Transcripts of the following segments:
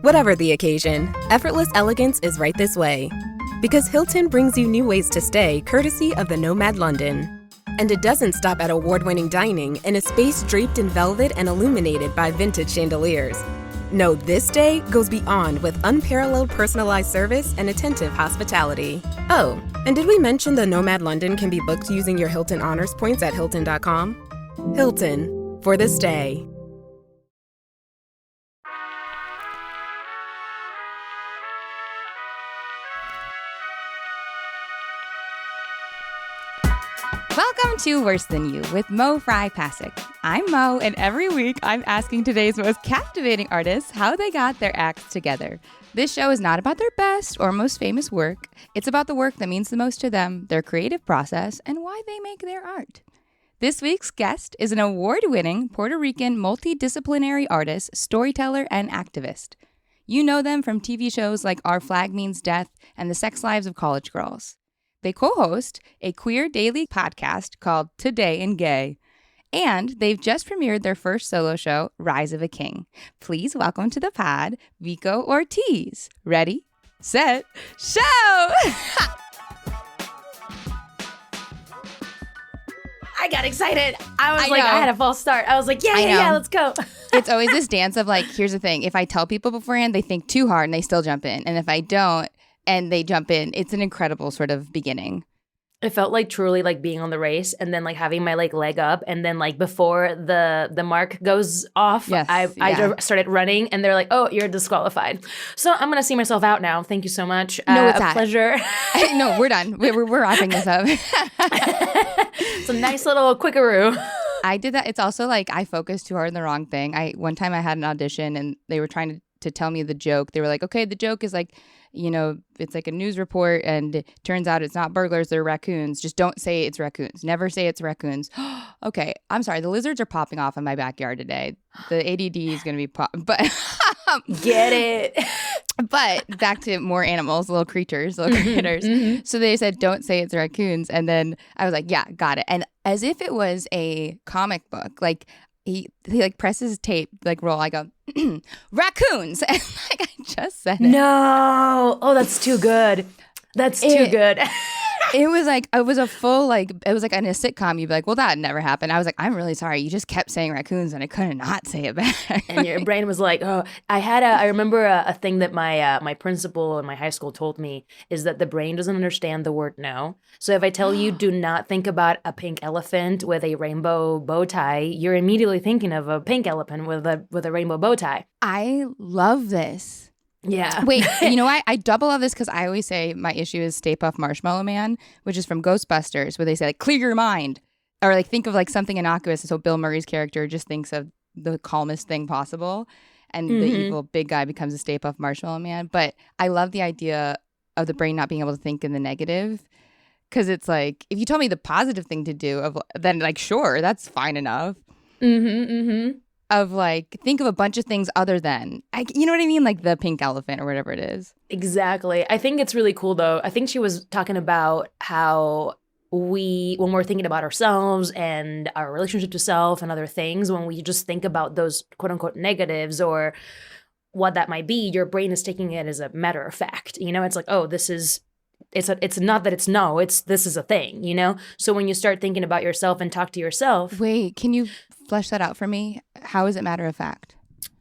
Whatever the occasion, effortless elegance is right this way. Because Hilton brings you new ways to stay courtesy of the Nomad London. And it doesn't stop at award-winning dining in a space draped in velvet and illuminated by vintage chandeliers. No, this day goes beyond with unparalleled personalized service and attentive hospitality. Oh, and did we mention the Nomad London can be booked using your Hilton Honors points at Hilton.com? Hilton, for the stay. Welcome to Worse Than You with Mo Fry Pasick. I'm Mo, and every week I'm asking today's most captivating artists how they got their acts together. This show is not about their best or most famous work. It's about the work that means the most to them, their creative process, and why they make their art. This week's guest is an award-winning Puerto Rican multidisciplinary artist, storyteller, and activist. You know them from TV shows like Our Flag Means Death and The Sex Lives of College Girls. They co-host a queer daily podcast called Today in Gay, and they've just premiered their first solo show, Rise of a King. Please welcome to the pod, Vico Ortiz. Ready, set, show! I got excited. I had a false start. I was like, yeah, let's go. It's always this dance of like, here's the thing. If I tell people beforehand, they think too hard and they still jump in. And if I don't, and they jump in, it's an incredible sort of beginning. It felt like truly like being on the race and then like having my like leg up and then like before the mark goes off, I started running and they're like, oh, you're disqualified. So I'm going to see myself out now. Thank you so much. No, it's a pleasure. No, we're done. We're wrapping this up. It's a nice little quickaroo. I did that. It's also like I focused too hard on the wrong thing. One time I had an audition and they were trying to tell me the joke. They were like, okay, the joke is like, you know, it's like a news report and it turns out it's not burglars, they're raccoons. Just don't say it's raccoons. Never say it's raccoons. Okay, I'm sorry. The lizards are popping off in my backyard today. The ADD is going to be but get it. But back to more animals, little creatures, little critters. Mm-hmm. So they said, don't say it's raccoons. And then I was like, yeah, got it. And as if it was a comic book, like he like presses tape, like roll. I go, raccoons. And like I just said it. No. Oh, that's too good. That's too good. It was like, it was a full, like, it was like in a sitcom, you'd be like, well, that never happened. I was like, I'm really sorry. You just kept saying raccoons and I couldn't not say it back. And your brain was like, oh, I remember a thing that my principal in my high school told me is that the brain doesn't understand the word no. So if I tell you, do not think about a pink elephant with a rainbow bow tie, you're immediately thinking of a pink elephant with a rainbow bow tie. I love this. Yeah. Wait, you know what? I double love this because I always say my issue is Stay Puft Marshmallow Man, which is from Ghostbusters, where they say like, clear your mind. Or like think of like something innocuous. And so Bill Murray's character just thinks of the calmest thing possible. And the evil big guy becomes a Stay Puft Marshmallow Man. But I love the idea of the brain not being able to think in the negative. Because it's like, if you told me the positive thing to do, then like, sure, that's fine enough. Of like, think of a bunch of things other than, you know what I mean? Like the pink elephant or whatever it is. Exactly. I think it's really cool though. I think she was talking about how when we're thinking about ourselves and our relationship to self and other things, when we just think about those quote unquote negatives or what that might be, your brain is taking it as a matter of fact. You know, it's like, oh, this is, it's not that it's no, this is a thing, you know? So when you start thinking about yourself and talk to yourself. Wait, can you flesh that out for me? How is it matter of fact?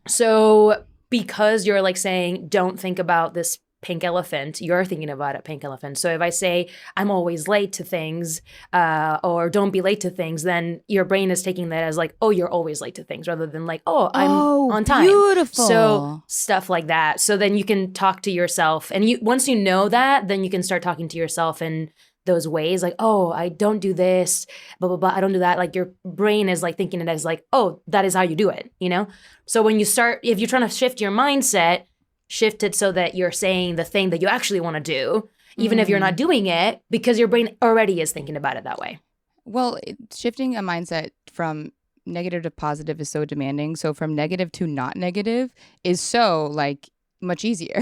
So because you're like saying, don't think about this pink elephant, you're thinking about a pink elephant. So if I say I'm always late to things or don't be late to things, then your brain is taking that as like, oh, you're always late to things rather than like, oh, I'm on time. Beautiful. So stuff like that. So then you can talk to yourself and once you know that, then you can start talking to yourself in those ways like, oh, I don't do this, blah, blah, blah. I don't do that. Like your brain is like thinking it as like, oh, that is how you do it, you know? So when you start, if you're trying to shift your mindset, shift it so that you're saying the thing that you actually want to do, even if you're not doing it, because your brain already is thinking about it that way. Well, shifting a mindset from negative to positive is so demanding. So from negative to not negative is so like much easier.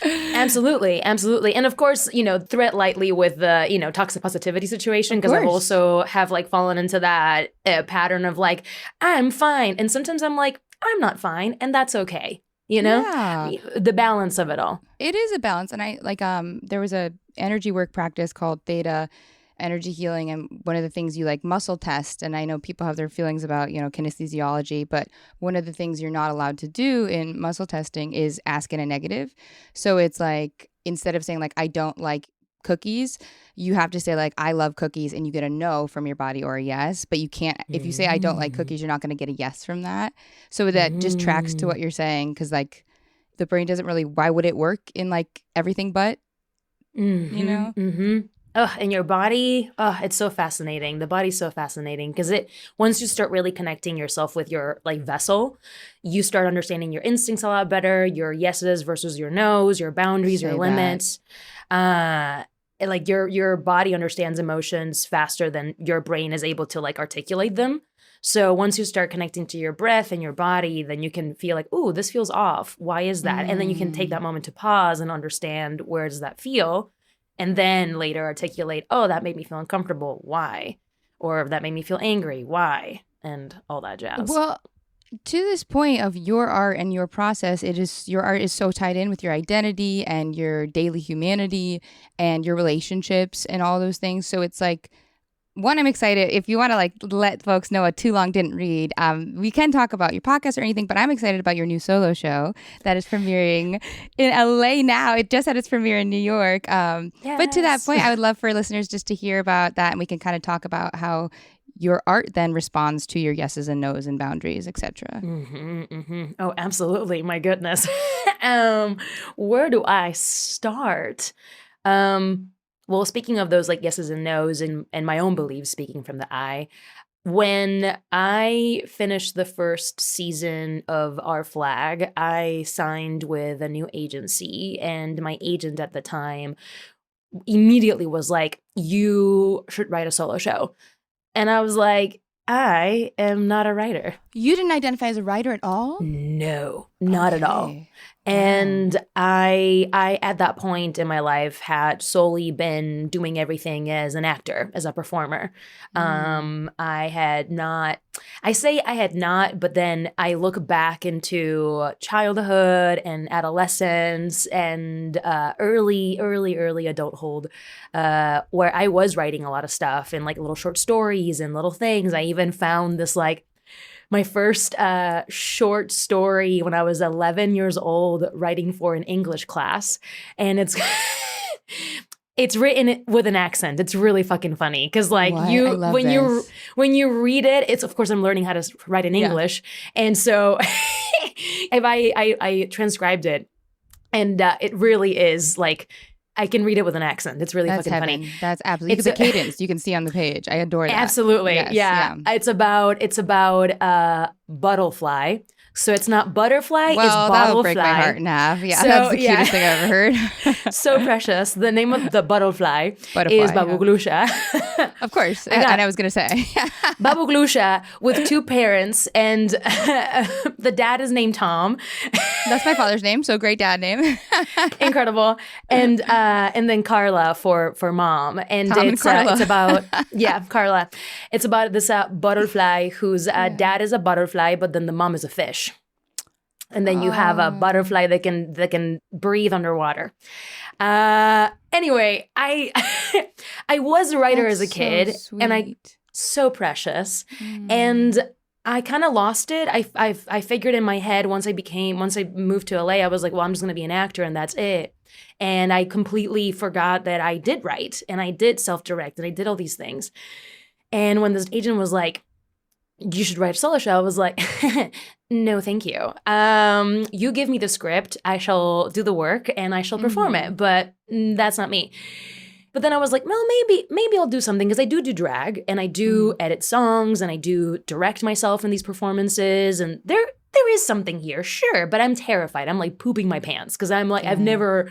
Absolutely. And of course, you know, thread lightly with the, you know, toxic positivity situation, because I've also have like fallen into that pattern of like, I'm fine. And sometimes I'm like, I'm not fine. And that's okay. you know? Yeah. The balance of it all. It is a balance. And I like there was a energy work practice called theta energy healing, and one of the things you like muscle test, and I know people have their feelings about, you know, kinesiology, but one of the things you're not allowed to do in muscle testing is ask in a negative. So it's like instead of saying like I don't like cookies, you have to say like I love cookies, and you get a no from your body or a yes. But you can't, if you say I don't like cookies, you're not going to get a yes from that. So that just tracks to what you're saying, because like the brain doesn't really, why would it work in like everything but, you know? Oh, and your body, it's so fascinating. The body's so fascinating because once you start really connecting yourself with your like vessel, you start understanding your instincts a lot better, your yeses versus your nos, your boundaries, your limits. Like your body understands emotions faster than your brain is able to like articulate them. So once you start connecting to your breath and your body, then you can feel like, ooh, this feels off. Why is that? And then you can take that moment to pause and understand, where does that feel? And then later articulate, oh, that made me feel uncomfortable. Why? Or that made me feel angry. Why? And all that jazz. Well, to this point of your art and your process, your art is so tied in with your identity and your daily humanity and your relationships and all those things. So it's like, one, I'm excited. If you want to like let folks know a Too Long Didn't Read, we can talk about your podcast or anything, but I'm excited about your new solo show that is premiering in LA now. It just had its premiere in New York. Yes. But to that point, I would love for listeners just to hear about that, and we can kind of talk about how your art then responds to your yeses and nos and boundaries, etc. Oh, absolutely. My goodness. Where do I start? Well, speaking of those like yeses and nos and my own beliefs, speaking from the I, when I finished the first season of Our Flag, I signed with a new agency, and my agent at the time immediately was like, you should write a solo show. And I was like, I am not a writer. You didn't identify as a writer at all? No, not at all. And I at that point in my life had solely been doing everything as an actor, as a performer. I had not, but then I look back into childhood and adolescence and early adulthood, where I was writing a lot of stuff and like little short stories and little things. I even found this like my first short story when I was 11 years old, writing for an English class. And it's written with an accent. It's really fucking funny because like when you read it, it's, of course I'm learning how to write in English. And so if I transcribed it, and it really is like, I can read it with an accent. It's really fucking funny. That's absolutely. It's a cadence you can see on the page. I adore that. Absolutely. Yes, yeah. It's about butterfly. So it's not butterfly, well, it's bottlefly. That'll break my heart in half. Yeah, so, that's the cutest thing I've ever heard. So precious. The name of the butterfly is Babuglusha. Of course. And I was going to say. Babuglusha with two parents, and the dad is named Tom. That's my father's name, so great dad name. Incredible. And then Carla for mom. And Tom and Carla. It's about, Carla. It's about this butterfly whose dad is a butterfly, but then the mom is a fish. And then you have a butterfly that can breathe underwater. Anyway, I was a writer as a kid, and so precious, and I kind of lost it. I figured in my head once I moved to LA, I was like, well, I'm just gonna be an actor and that's it. And I completely forgot that I did write and I did self-direct and I did all these things. And when this agent was like, you should write a solo show, I was like, no, thank you. You give me the script, I shall do the work and I shall perform it, but that's not me. But then I was like, well, maybe I'll do something, because I do drag and I do edit songs and I do direct myself in these performances, and there is something here, sure, but I'm terrified. I'm like pooping my pants because I'm like, I've never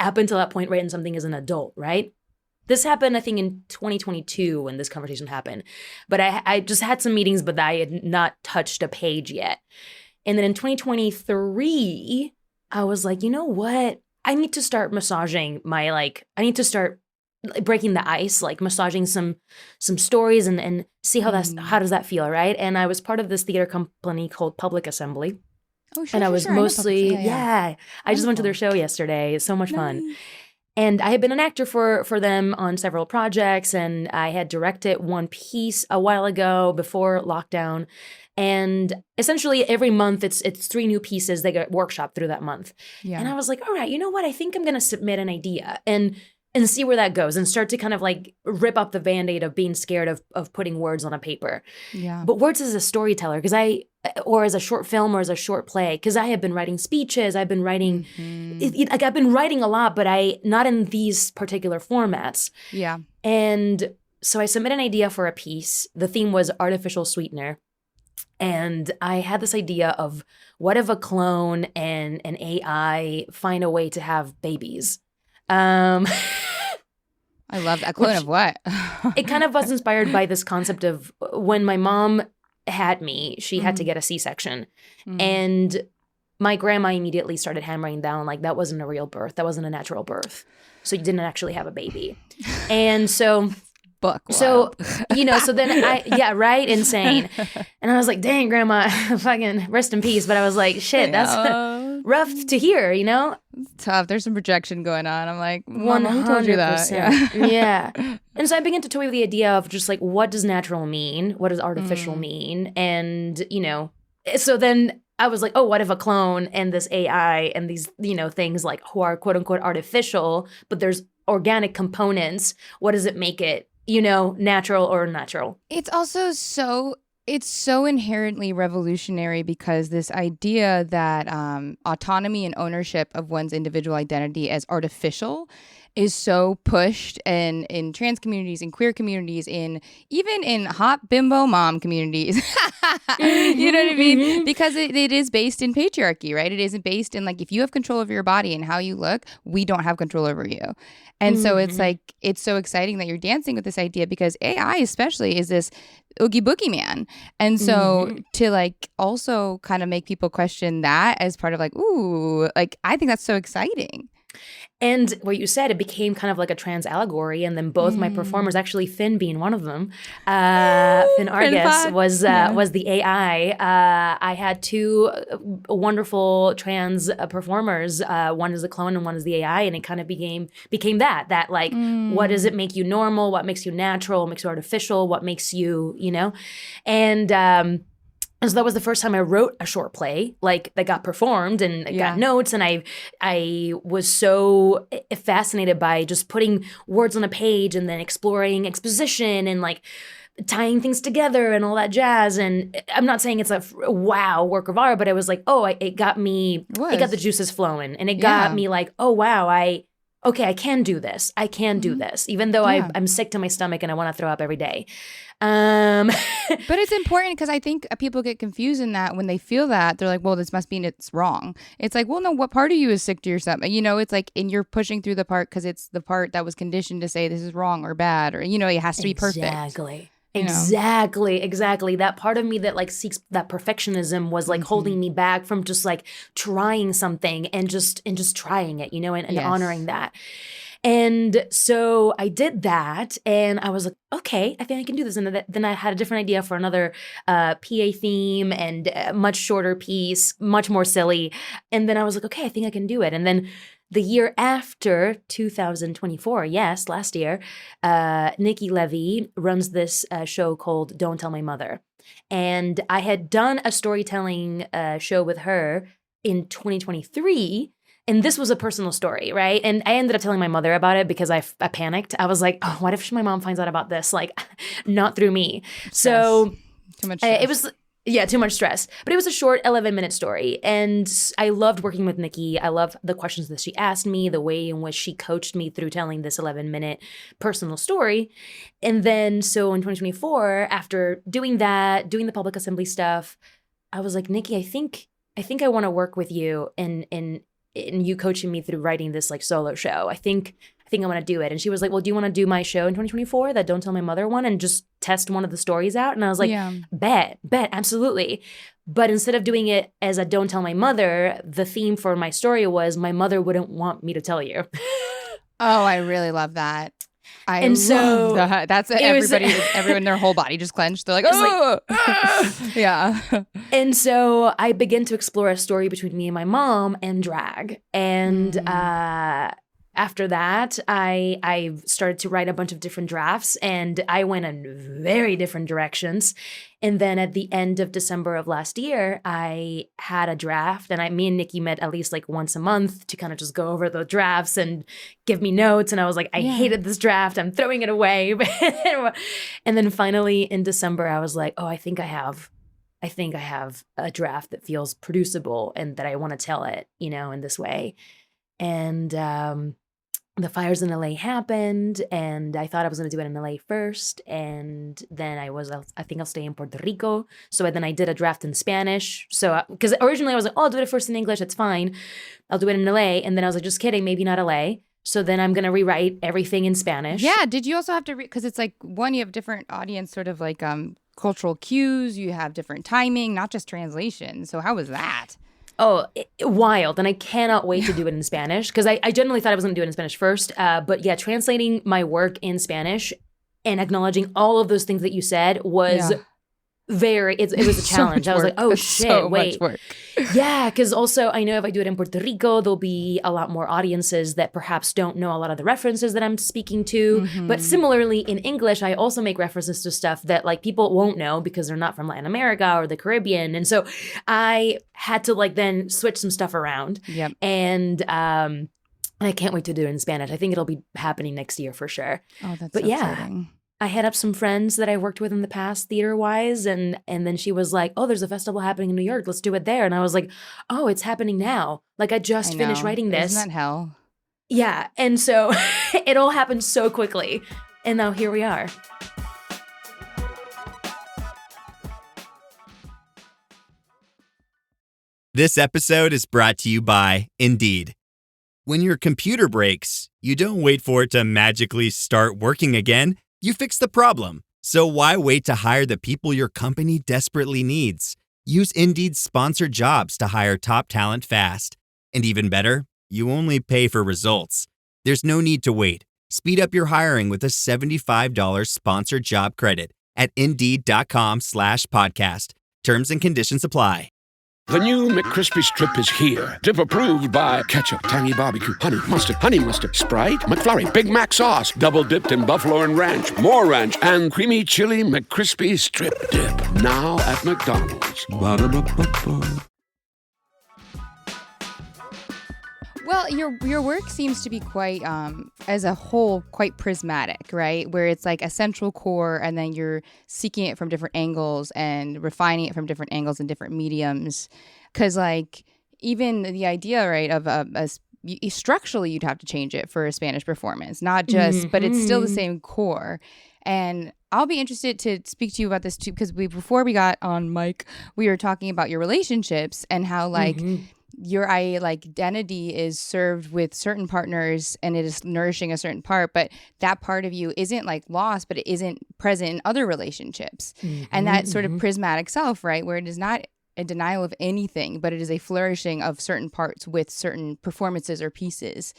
up until that point written something as an adult, right? This happened, I think, in 2022 when this conversation happened. But I just had some meetings, but I had not touched a page yet. And then in 2023, I was like, you know what? I need to start massaging I need to start breaking the ice, like massaging some stories and see how how does that feel, right? And I was part of this theater company called Public Assembly. Oh, sure, And I sure, was sure. I know mostly, puppets. Yeah. I just went to their Wonderful. show yesterday. It's so much fun. Nice. And I had been an actor for them on several projects, and I had directed one piece a while ago before lockdown. And essentially every month it's 3 new pieces they get workshopped through that month. And Yeah. I was like, all right, you know what? I think I'm gonna submit an idea and see where that goes and start to kind of like rip up the band-aid of being scared of putting words on a paper. Yeah. But words as a storyteller, or as a short film or as a short play, because I have been writing speeches, I've been writing, like I've been writing a lot, but not in these particular formats. Yeah. And so I submitted an idea for a piece. The theme was artificial sweetener. And I had this idea of what if a clone and an AI find a way to have babies? I love that. A clone of what? It kind of was inspired by this concept of when my mom had me, she had to get a C-section. And my grandma immediately started hammering down, like, that wasn't a real birth. That wasn't a natural birth. So you didn't actually have a baby. And so... Book. So, so then right? Insane. And I was like, dang, grandma, fucking rest in peace. But I was like, shit, that's rough to hear, It's tough. There's some projection going on. I'm like, 100%. Who told you that? Yeah. And so I began to toy with the idea of just like, what does natural mean? What does artificial mean? And, so then I was like, oh, what if a clone and this AI and these, things like who are quote unquote artificial, but there's organic components. What does it make it? Natural or unnatural. It's also it's so inherently revolutionary because this idea that autonomy and ownership of one's individual identity as artificial is so pushed in trans communities, in queer communities, even in hot bimbo mom communities. You know what I mean? Because it is based in patriarchy, right? It isn't based in like, if you have control over your body and how you look, we don't have control over you. And so it's like, it's so exciting that you're dancing with this idea because AI especially is this oogie boogie man. And so to like also kind of make people question that as part of like, ooh, like, I think that's so exciting. And what you said, it became kind of like a trans allegory. And then both my performers, actually Finn being one of them, Finn Argus was the AI. I had 2 wonderful trans performers. One is a clone and one is the AI. And it kind of became that like, what does it make you normal? What makes you natural? What makes you artificial? What makes you, And so that was the first time I wrote a short play, like that got performed and got notes. And I was so fascinated by just putting words on a page and then exploring exposition and like tying things together and all that jazz. And I'm not saying it's a wow work of art, but it was like, it got the juices flowing. And it got me like, oh, wow, I can do this. I can do this, even though I'm sick to my stomach and I want to throw up every day. But it's important because I think people get confused in that when they feel that they're like, well, this must mean it's wrong. It's like, well, no, what part of you is sick to your stomach? It's like, and you're pushing through the part because it's the part that was conditioned to say this is wrong or bad, or, it has to be perfect. Exactly. That part of me that like seeks that perfectionism was like holding me back from just like trying something and just trying it, and honoring that. And so I did that and I was like, okay, I think I can do this. And then I had a different idea for another PA theme and a much shorter piece, much more silly. And then I was like, okay, I think I can do it. And then the year after, 2024, yes, last year, Nikki Levy runs this show called Don't Tell My Mother. And I had done a storytelling show with her in 2023. And this was a personal story, right? And I ended up telling my mother about it because I panicked. I was like, oh, what if my mom finds out about this? Like, not through me. Stress. So too much stress. It was... Yeah, too much stress. But it was a short 11-minute story. And I loved working with Nikki. I loved the questions that she asked me, the way in which she coached me through telling this 11-minute personal story. And then so in 2024, after doing that, doing the public assembly stuff, I was like, Nikki, I think I want to work with you in you coaching me through writing this like solo show. I think I want to do it. And she was like, well, do you want to do my show in 2024, that Don't Tell My Mother one, and just test one of the stories out? And I was like, bet, absolutely. But instead of doing it as a Don't Tell My Mother, the theme for my story was my mother wouldn't want me to tell you. Oh, I really love that. I And love so that. That's everyone, their whole body just clenched. They're like, oh, yeah. And so I began to explore a story between me and my mom and drag. And after that, I started to write a bunch of different drafts, and I went in very different directions. And then at the end of December of last year, I had a draft, and me and Nikki met at least like once a month to kind of just go over the drafts and give me notes. And I was like, I hated this draft. I'm throwing it away. And then finally in December, I was like, oh, I think I have a draft that feels producible and that I want to tell it, in this way. And the fires in LA happened, and I thought I was going to do it in LA first. And then I think I'll stay in Puerto Rico. So then I did a draft in Spanish. So, because originally I was like, oh, I'll do it first in English. It's fine. I'll do it in LA. And then I was like, just kidding, maybe not LA. So then I'm going to rewrite everything in Spanish. Yeah. Did you also have to because it's like, you have different audience sort of like cultural cues. You have different timing, not just translation. So how was that? Oh, wild. And I cannot wait to do it in Spanish, because I generally thought I was going to do it in Spanish first. But yeah, translating my work in Spanish and acknowledging all of those things that you said was it was a challenge. I was like, oh shit, wait. Much work. Yeah, because also I know if I do it in Puerto Rico, there'll be a lot more audiences that perhaps don't know a lot of the references that I'm speaking to. Mm-hmm. But similarly, in English, I also make references to stuff that like people won't know because they're not from Latin America or the Caribbean. And so I had to like then switch some stuff around. Yep. And I can't wait to do it in Spanish. I think it'll be happening next year for sure. Oh, that's but so yeah. exciting. I hit up some friends that I worked with in the past theater-wise, and then she was like, oh, there's a festival happening in New York. Let's do it there. And I was like, oh, it's happening now. Like, I just finished writing this. Isn't that hell? Yeah. And so it all happened so quickly. And now here we are. This episode is brought to you by Indeed. When your computer breaks, you don't wait for it to magically start working again. You fix the problem. So why wait to hire the people your company desperately needs? Use Indeed's sponsored jobs to hire top talent fast. And even better, you only pay for results. There's no need to wait. Speed up your hiring with a $75 sponsored job credit at Indeed.com/podcast. Terms and conditions apply. The new McCrispy Strip is here. Dip approved by ketchup, tangy barbecue, honey mustard, Sprite, McFlurry, Big Mac sauce, double dipped in buffalo and ranch, more ranch, and creamy chili McCrispy Strip Dip. Now at McDonald's. Ba-da-ba-ba-ba. Well, your work seems to be quite, as a whole, quite prismatic, right? Where it's like a central core, and then you're seeking it from different angles and refining it from different angles and different mediums. Because, like, even the idea, right, of structurally, you'd have to change it for a Spanish performance, not just, but it's still the same core. And I'll be interested to speak to you about this too, because before we got on mic, we were talking about your relationships and how, like, your identity is served with certain partners and it is nourishing a certain part, but that part of you isn't like lost, but it isn't present in other relationships. And that sort of prismatic self, right, where it is not a denial of anything, but it is a flourishing of certain parts with certain performances or pieces.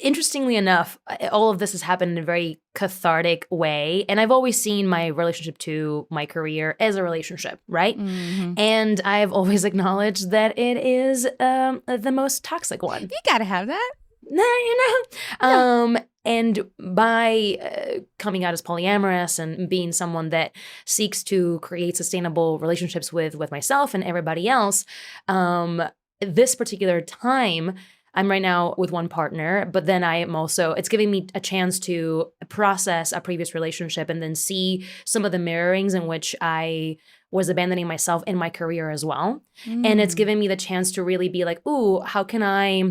Interestingly enough, all of this has happened in a very cathartic way. And I've always seen my relationship to my career as a relationship, right? And I've always acknowledged that it is the most toxic one. You gotta have that. And by coming out as polyamorous and being someone that seeks to create sustainable relationships with myself and everybody else, this particular time, I'm right now with one partner, but then I am also, it's giving me a chance to process a previous relationship and then see some of the mirrorings in which I was abandoning myself in my career as well. And it's given me the chance to really be like, ooh, how can I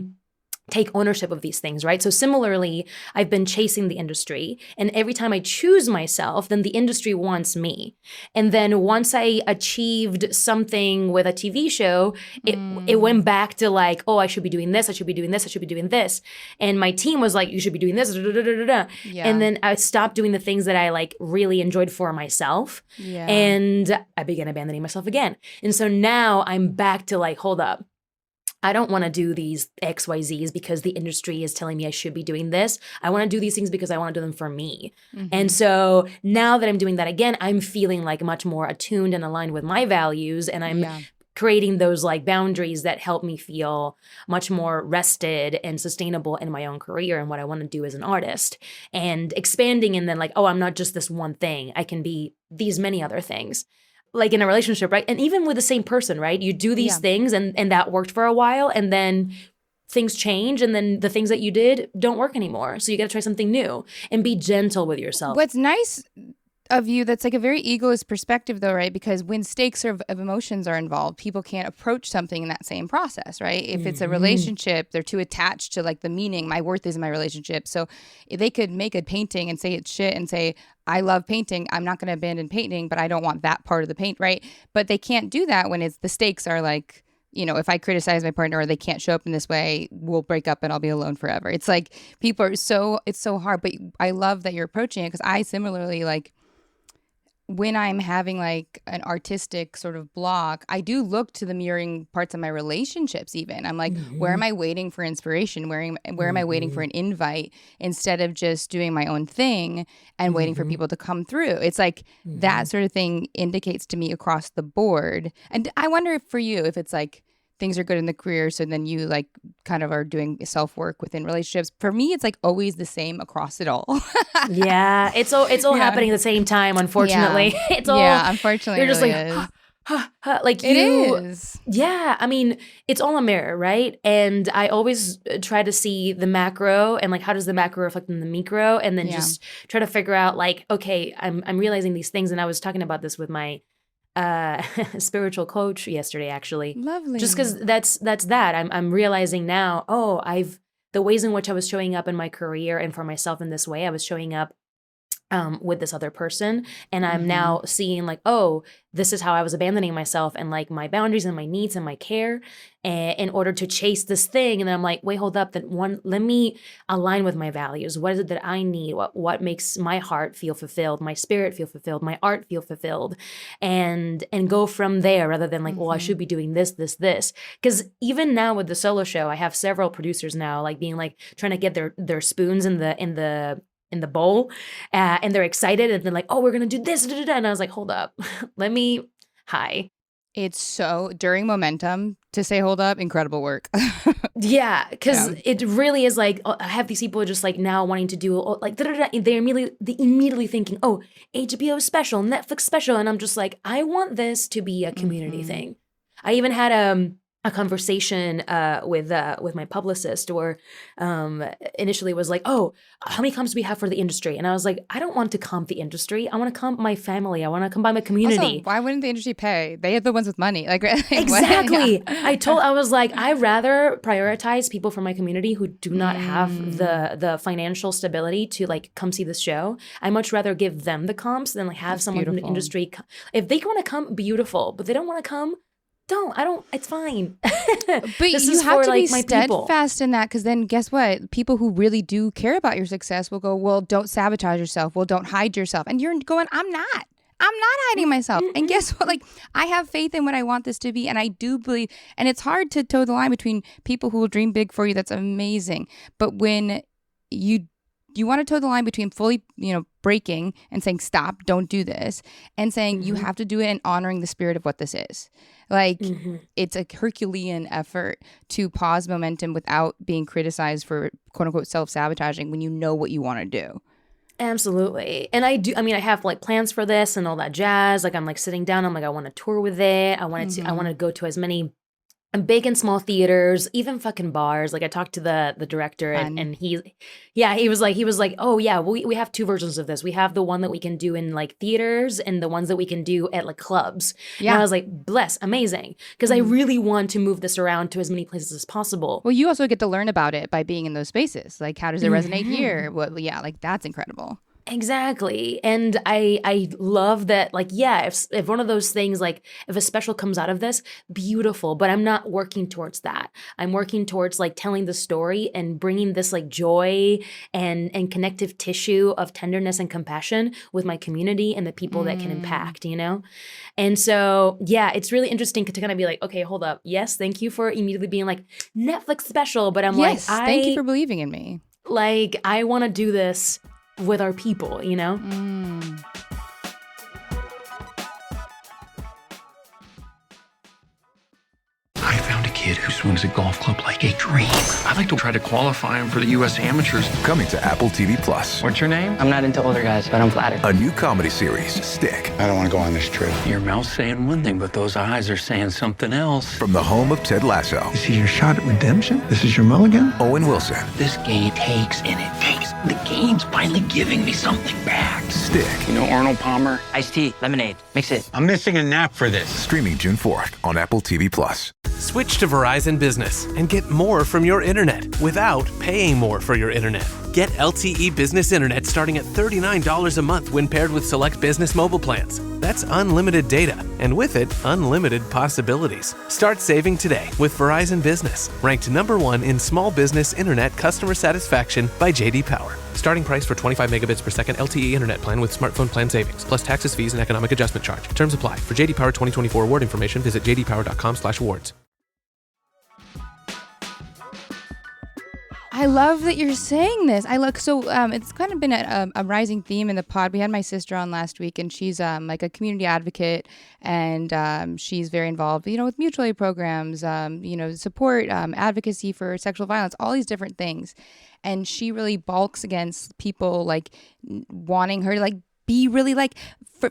take ownership of these things, right? So similarly, I've been chasing the industry, and every time I choose myself, then the industry wants me. And then once I achieved something with a TV show, it went back to like, oh, I should be doing this, I should be doing this, I should be doing this. And my team was like, you should be doing this, And then I stopped doing the things that I like really enjoyed for myself. And I began abandoning myself again. And so now I'm back to like, hold up. I don't want to do these XYZs because the industry is telling me I should be doing this. I want to do these things because I want to do them for me. And so now that I'm doing that again, I'm feeling like much more attuned and aligned with my values. And I'm creating those like boundaries that help me feel much more rested and sustainable in my own career and what I want to do as an artist. And expanding and then like, oh, I'm not just this one thing. I can be these many other things. Like in a relationship, right? And even with the same person, right? You do these things and that worked for a while and then things change and then the things that you did don't work anymore. So you got to try something new and be gentle with yourself. What's nice of you, that's like a very egoist perspective though, right? Because when stakes of emotions are involved, people can't approach something in that same process, right? If it's a relationship, they're too attached to like the meaning, my worth is in my relationship. So if they could make a painting and say it's shit and say, I love painting, I'm not going to abandon painting, but I don't want that part of the paint, right? But they can't do that when it's the stakes are like, you know, if I criticize my partner or they can't show up in this way, we'll break up and I'll be alone forever. It's like people are it's so hard, but I love that you're approaching it because I similarly like, when I'm having like an artistic sort of block, I do look to the mirroring parts of my relationships even. I'm like, where am I waiting for inspiration? Where am I waiting for an invite instead of just doing my own thing and waiting for people to come through? It's like that sort of thing indicates to me across the board. And I wonder if for you, if it's like things are good in the career, so then you like kind of are doing self-work within relationships. For me, it's like always the same across it all. Yeah, it's all happening at the same time, unfortunately. It's all unfortunately you're just really like like it you is. Yeah, I mean, it's all a mirror, right? And I always try to see the macro and like how does the macro reflect in the micro, and then just try to figure out like, okay, I'm realizing these things, and I was talking about this with my spiritual coach yesterday, actually. Lovely. Just because that's that. I'm realizing now, the ways in which I was showing up in my career and for myself in this way, I was showing up with this other person. And I'm now seeing like, oh, this is how I was abandoning myself and like my boundaries and my needs and my care in order to chase this thing. And then I'm like, wait, hold up. Let me align with my values. What is it that I need? What makes my heart feel fulfilled, my spirit feel fulfilled, my art feel fulfilled, and go from there rather than like, well, I should be doing this. Because even now with the solo show, I have several producers now like being like trying to get their spoons in the bowl, and they're excited and they're like, oh, we're gonna do this, and I was like, hold up, It's so during momentum to say hold up, incredible work. Yeah, because it really is like I have these people just like now wanting to do like and they're immediately thinking, oh, HBO special, Netflix special, and I'm just like, I want this to be a community thing. I even had a conversation with my publicist where initially was like, oh, how many comps do we have for the industry? And I was like, I don't want to comp the industry. I want to comp my family. I want to combine my community. Also, why wouldn't the industry pay? They are the ones with money. Like exactly. I was like, I'd rather prioritize people from my community who do not have the financial stability to like come see this show. I much rather give them the comps than like have someone from the industry. If they want to come, beautiful. But they don't want to come, it's fine. But you have to be steadfast in that, because then guess what? People who really do care about your success will go, well, don't sabotage yourself. Well, don't hide yourself. And you're going, I'm not hiding myself. And guess what? Like, I have faith in what I want this to be. And I do believe, and it's hard to toe the line between people who will dream big for you. That's amazing. But when you want to toe the line between fully, breaking and saying, stop, don't do this, and saying you have to do it and honoring the spirit of what this is. Like, it's a Herculean effort to pause momentum without being criticized for quote unquote self-sabotaging when you know what you want to do. Absolutely. And I have like plans for this and all that jazz. Like I'm like sitting down, I'm like, I want to tour with it. I want to go to as many big and small theaters, even fucking bars. Like I talked to the director and he was like, oh yeah, we have two versions of this. We have the one that we can do in like theaters and the ones that we can do at like clubs. Yeah. And I was like, amazing. Because I really want to move this around to as many places as possible. Well, you also get to learn about it by being in those spaces. Like, how does it resonate here? Well, yeah, like that's incredible. Exactly. And I love that, like, yeah, if one of those things, like if a special comes out of this, beautiful, but I'm not working towards that. I'm working towards like telling the story and bringing this like joy and connective tissue of tenderness and compassion with my community and the people that can impact, you know? And so, yeah, it's really interesting to kind of be like, okay, hold up. Yes, thank you for immediately being like Netflix special, but I'm Yes, like, thank you for believing in me. like, I want to do this with our people, you know? I found a kid who swings a golf club like a dream. I'd like to try to qualify him for the U.S. Amateurs. Coming to Apple TV Plus. What's your name? I'm not into older guys, but I'm flattered. A new comedy series, Stick. I don't want to go on this trip. Your mouth's saying one thing, but those eyes are saying something else. From the home of Ted Lasso. This is your shot at redemption? This is your mulligan? Owen Wilson. This game takes and it takes. The game's finally giving me something back. Stick. You know Arnold Palmer? Iced tea, lemonade, mix it. I'm missing a nap for this. Streaming June 4th on Apple TV Plus. Switch to Verizon Business and get more from your internet without paying more for your internet. Get LTE Business Internet starting at $39 a month when paired with select business mobile plans. That's unlimited data, and with it, unlimited possibilities. Start saving today with Verizon Business, ranked #1 in small business internet customer satisfaction by J.D. Power. Starting price for 25 megabits per second LTE internet plan with smartphone plan savings, plus taxes, fees, and economic adjustment charge. Terms apply. For J.D. Power 2024 award information, visit jdpower.com/awards. I love that you're saying this. It's kind of been a rising theme in the pod. We had my sister on last week, and she's like a community advocate, and she's very involved, with mutual aid programs, support, advocacy for sexual violence, all these different things. And she really balks against people like wanting her to like be really like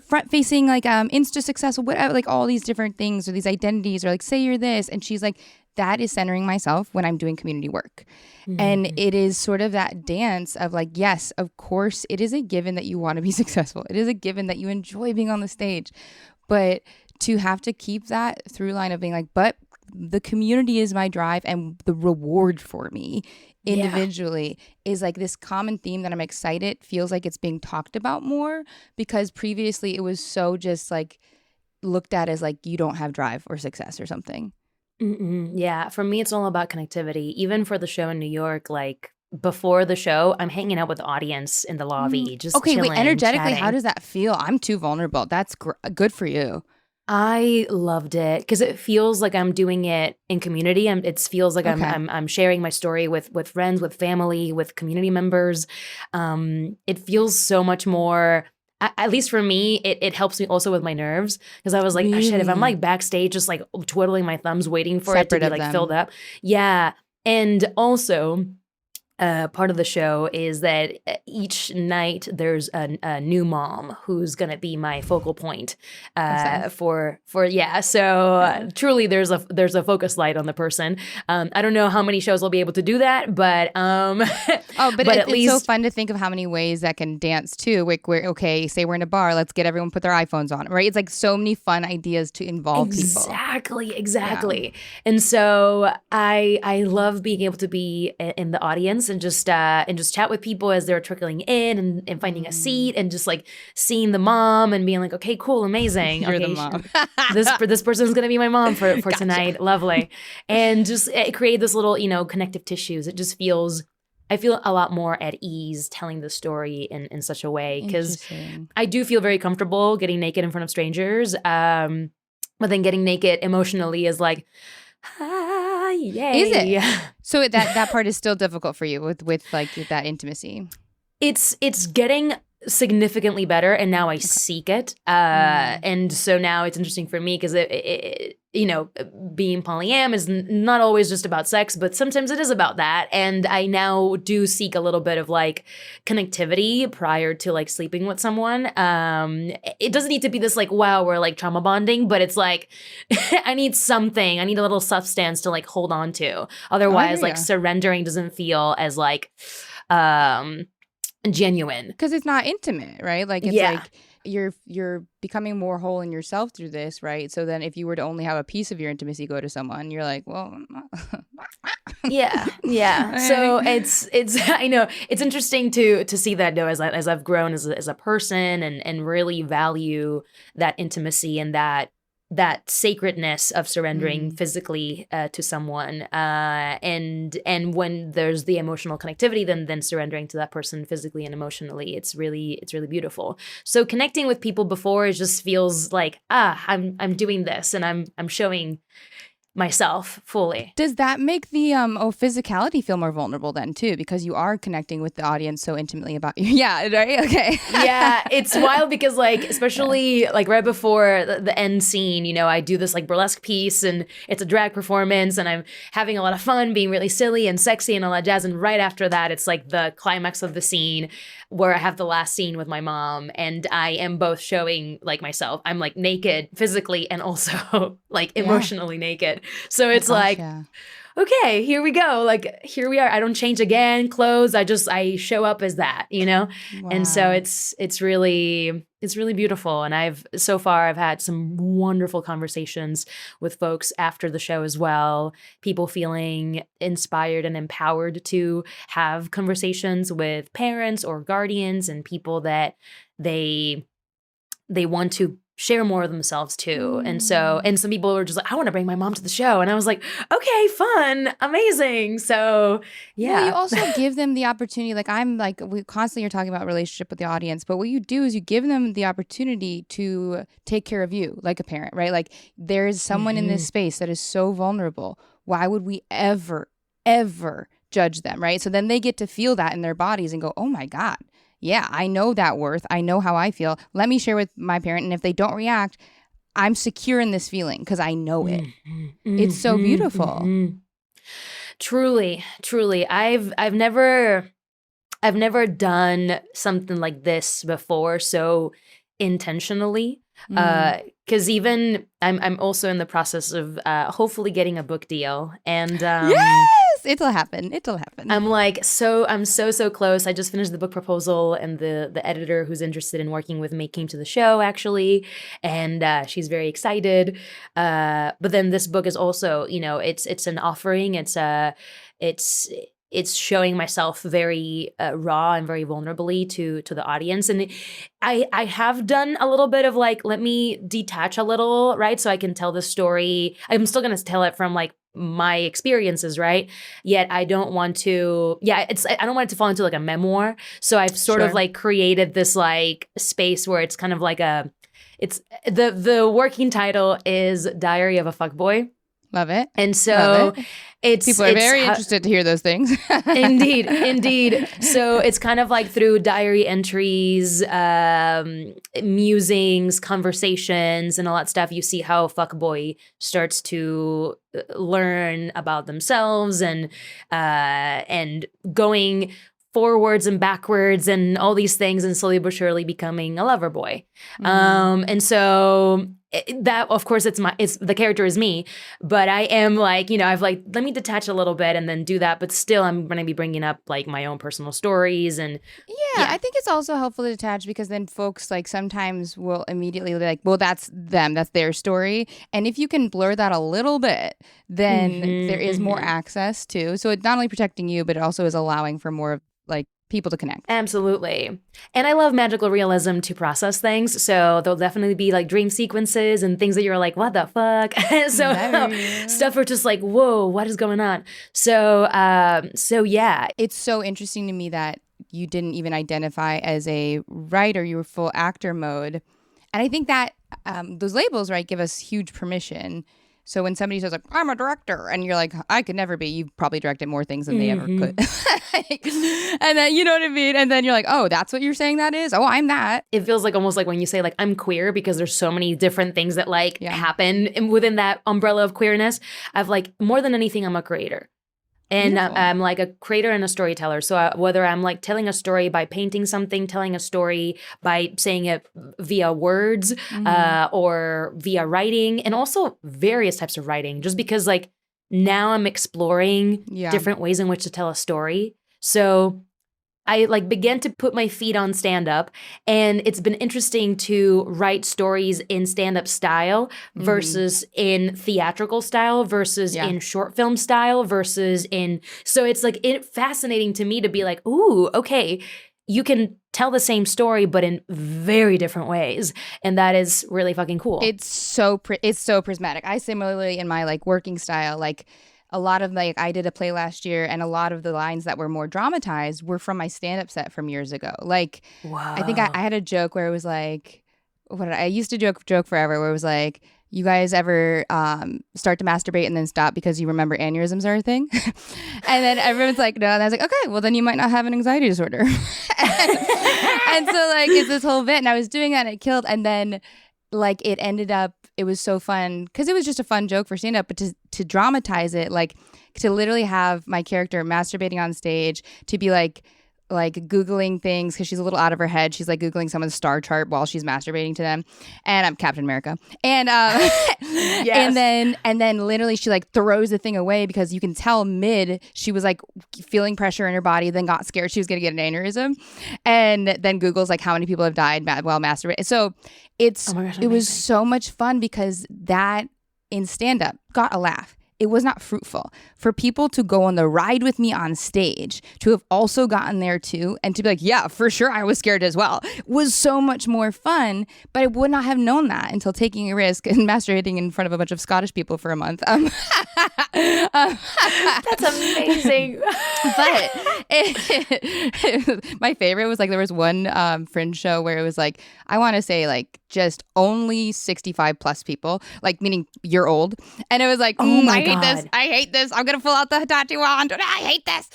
front facing, like Insta successful, whatever, like all these different things or these identities or like say you're this. And she's like, that is centering myself when I'm doing community work. And it is sort of that dance of like, yes, of course, it is a given that you want to be successful. It is a given that you enjoy being on the stage. But to have to keep that through line of being like, but the community is my drive and the reward for me individually is like this common theme that I'm excited feels like it's being talked about more, because previously it was so just like looked at as like you don't have drive or success or something. Yeah, for me, it's all about connectivity. Even for the show in New York, like before the show, I'm hanging out with the audience in the lobby, just okay. chilling, Wait, energetically, chatting. how does that feel? I'm too vulnerable. That's good for you. I loved it because it feels like I'm doing it in community. It feels like I'm sharing my story with friends, with family, with community members. It feels so much more. At least for me, it helps me also with my nerves, because I was like, oh, shit, if I'm like backstage just like twiddling my thumbs waiting for it to be like filled up. Yeah. And also part of the show is that each night there's a new mom who's going to be my focal point for So truly there's a focus light on the person. I don't know how many shows will be able to do that, but but at least it's so fun to think of how many ways that can dance too. Like say we're in a bar, let's get everyone put their iPhones on, right? It's like so many fun ideas to involve people. Exactly. Yeah. And so I love being able to be in the audience and just chat with people as they're trickling in and finding a seat and just like seeing the mom and being like, okay, cool, amazing. You're okay, the mom. this person's gonna be my mom for gotcha. Tonight. Lovely. And just create this little, connective tissues. It just I feel a lot more at ease telling the story in such a way, because I do feel very comfortable getting naked in front of strangers. But then getting naked emotionally is like, yay. Is it? So that part is still difficult for you with like that intimacy. It's getting significantly better, and now I seek it. And so now it's interesting for me because being polyam is not always just about sex, but sometimes it is about that. And I now do seek a little bit of like connectivity prior to like sleeping with someone. It doesn't need to be this like, wow, we're like trauma bonding, but it's like I need something. I need a little substance to like hold on to. Otherwise, like surrendering doesn't feel as like genuine, because it's not intimate, right? Like it's like you're becoming more whole in yourself through this, right? So then if you were to only have a piece of your intimacy go to someone, you're like, well, Yeah. So it's I know it's interesting to see that though as I've grown as a person and really value that intimacy and that sacredness of surrendering physically to someone, and when there's the emotional connectivity, then surrendering to that person physically and emotionally, it's really beautiful. So connecting with people before, it just feels like I'm doing this and I'm showing myself fully. Does that make the physicality feel more vulnerable then too, because you are connecting with the audience so intimately about you? Yeah, right. Okay. Yeah, it's wild because like especially like right before the end scene, you know, I do this like burlesque piece and it's a drag performance and I'm having a lot of fun, being really silly and sexy and all that jazz. And right after that, it's like the climax of the scene where I have the last scene with my mom and I am both showing like myself. I'm like naked physically and also like emotionally naked. So it's okay, here we go. Like, here we are. I don't change again, clothes. I show up as that, you know? Wow. And so it's really beautiful. And I've had some wonderful conversations with folks after the show as well. People feeling inspired and empowered to have conversations with parents or guardians and people that they want to share more of themselves too. And so, and some people were just like, I want to bring my mom to the show. And I was like, okay, fun, amazing. So yeah. Well, you also give them the opportunity, we constantly are talking about relationship with the audience, but what you do is you give them the opportunity to take care of you like a parent, right? Like there is someone in this space that is so vulnerable. Why would we ever judge them, right? So then they get to feel that in their bodies and go, oh my God. Yeah, I know that worth. I know how I feel. Let me share with my parent. And if they don't react, I'm secure in this feeling because I know it. It's so beautiful. Truly. I've never done something like this before so intentionally. Because even I'm also in the process of hopefully getting a book deal. And yes, it'll happen. I'm so close. I just finished the book proposal, and the editor who's interested in working with me came to the show actually, and she's very excited. But then this book is also, you know, it's an offering. It's showing myself very raw and very vulnerably to the audience. And I have done a little bit of like, let me detach a little, right? So I can tell the story. I'm still going to tell it from like my experiences, right? Yet I don't want to, I don't want it to fall into like a memoir. So I've sort of like created this like space where it's kind of like the working title is Diary of a Fuckboy. Love it. And so people are very interested to hear those things. Indeed. So it's kind of like through diary entries, musings, conversations, and all that stuff. You see how a fuckboy starts to learn about themselves and going forwards and backwards and all these things, and slowly but surely becoming a lover boy. And so that, of course, it's the character is me, but I am like, you know, I've like, let me detach a little bit and then do that, but still I'm going to be bringing up like my own personal stories. And yeah, I think it's also helpful to detach because then folks like sometimes will immediately be like, well, that's them, that's their story. And if you can blur that a little bit, then there is more access to, so it's not only protecting you, but it also is allowing for more like people to connect. Absolutely. And I love magical realism to process things. So there'll definitely be like dream sequences and things that you're like, what the fuck? So stuff are just like, whoa, what is going on? So yeah. It's so interesting to me that you didn't even identify as a writer, you were full actor mode. And I think that those labels, right, give us huge permission. So when somebody says like, I'm a director, and you're like, I could never be, you've probably directed more things than they ever could. And then, you know what I mean? And then you're like, oh, that's what you're saying that is? Oh, I'm that. It feels like almost like when you say like, I'm queer, because there's so many different things that like happen within that umbrella of queerness. I've like, more than anything, I'm a creator. And I'm like a creator and a storyteller. So whether I'm like telling a story by painting something, telling a story by saying it via words or via writing, and also various types of writing, just because like now I'm exploring different ways in which to tell a story. So I like began to put my feet on stand-up, and it's been interesting to write stories in stand-up style versus in theatrical style versus in short film style versus in, so it's like fascinating to me to be like, ooh, okay, you can tell the same story but in very different ways, and that is really fucking cool. It's so prismatic. I similarly in my like working style, like a lot of like I did a play last year, and a lot of the lines that were more dramatized were from my stand-up set from years ago. Like, wow. I think I had a joke where it was like, I used to joke forever where it was like, you guys ever start to masturbate and then stop because you remember aneurysms are a thing? And then everyone's like, no. And I was like, okay, well then you might not have an anxiety disorder. and so like it's this whole bit, and I was doing that and it killed, and then like it ended up, it was so fun because it was just a fun joke for stand-up, but to dramatize it, like to literally have my character masturbating on stage, to be like Googling things because she's a little out of her head. She's like Googling someone's star chart while she's masturbating to them. And I'm Captain America. And yes. and then literally she like throws the thing away because you can tell she was like feeling pressure in her body, then got scared she was going to get an aneurysm. And then Google's like how many people have died while masturbating. So it was so much fun because that in stand-up got a laugh. It was not fruitful. For people to go on the ride with me on stage, to have also gotten there too, and to be like, yeah, for sure, I was scared as well, was so much more fun. But I would not have known that until taking a risk and masturbating in front of a bunch of Scottish people for a month. That's amazing. But my favorite was like there was one fringe show where it was like, I want to say like just only 65 plus people, like meaning you're old. And it was like, oh my God. I hate this. I'm going to pull out the tattoo wand. I hate this.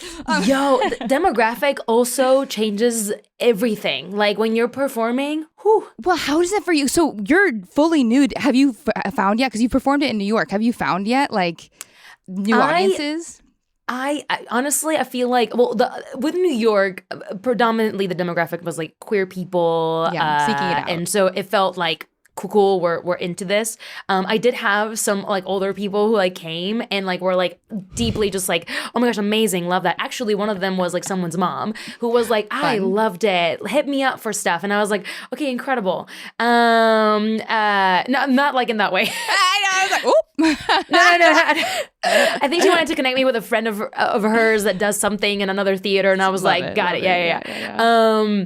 Yo, demographic also changes everything. Like when you're performing, whew. Well, how is it for you? So you're fully nude. Have you found yet? Because you performed it in New York. Have you found yet like new audiences? I honestly, I feel like, well, with New York, predominantly the demographic was like queer people, seeking it out. and so it felt like cool, we're into this. I did have some like older people who like came and like were like deeply just like, oh my gosh, amazing, love that. Actually, one of them was like someone's mom who was like, I loved it, hit me up for stuff, and I was like, okay, incredible. No, not like in that way. I was like, oh. No. I think she wanted to connect me with a friend of hers that does something in another theater, and I was like, got it, yeah.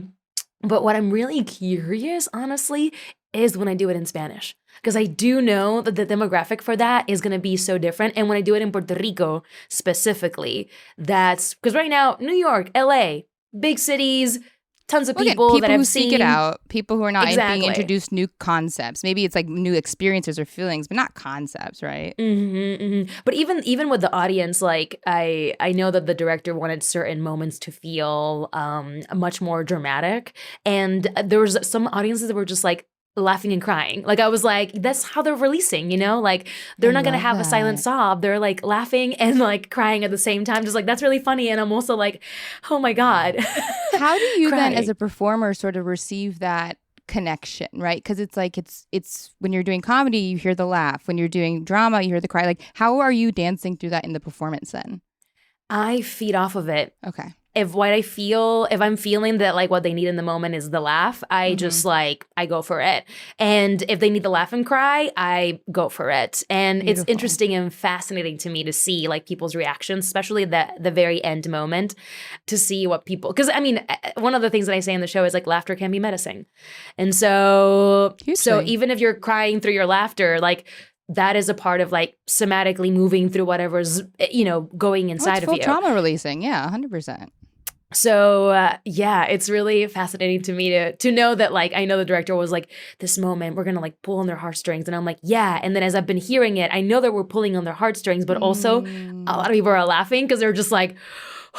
But what I'm really curious, honestly, is when I do it in Spanish. Because I do know that the demographic for that is going to be so different. And when I do it in Puerto Rico specifically, that's because right now, New York, LA, big cities, tons of people that have seen. People who seek it out, people who are not being introduced new concepts. Maybe it's like new experiences or feelings, but not concepts, right? But even with the audience, like I know that the director wanted certain moments to feel much more dramatic. And there was some audiences that were just like, laughing and crying. Like I was like, that's how they're releasing, you know? Like they're not going to have a silent sob. They're like laughing and like crying at the same time. Just like, that's really funny. And I'm also like, oh my God. How do you then as a performer sort of receive that connection, right? Because it's like, it's when you're doing comedy, you hear the laugh. When you're doing drama, you hear the cry. Like how are you dancing through that in the performance then? I feed off of it. Okay. If I'm feeling that like what they need in the moment is the laugh, I just like, I go for it. And if they need the laugh and cry, I go for it. And Beautiful. It's interesting and fascinating to me to see like people's reactions, especially the very end moment, to see what people, because I mean, one of the things that I say in the show is like laughter can be medicine. And so even if you're crying through your laughter, like that is a part of like somatically moving through whatever's, going inside of you. Full trauma releasing. Yeah, 100%. So, it's really fascinating to me to know that, like, I know the director was like, this moment, we're going to, like, pull on their heartstrings. And I'm like, yeah. And then as I've been hearing it, I know that we're pulling on their heartstrings, but also a lot of people are laughing because they're just like,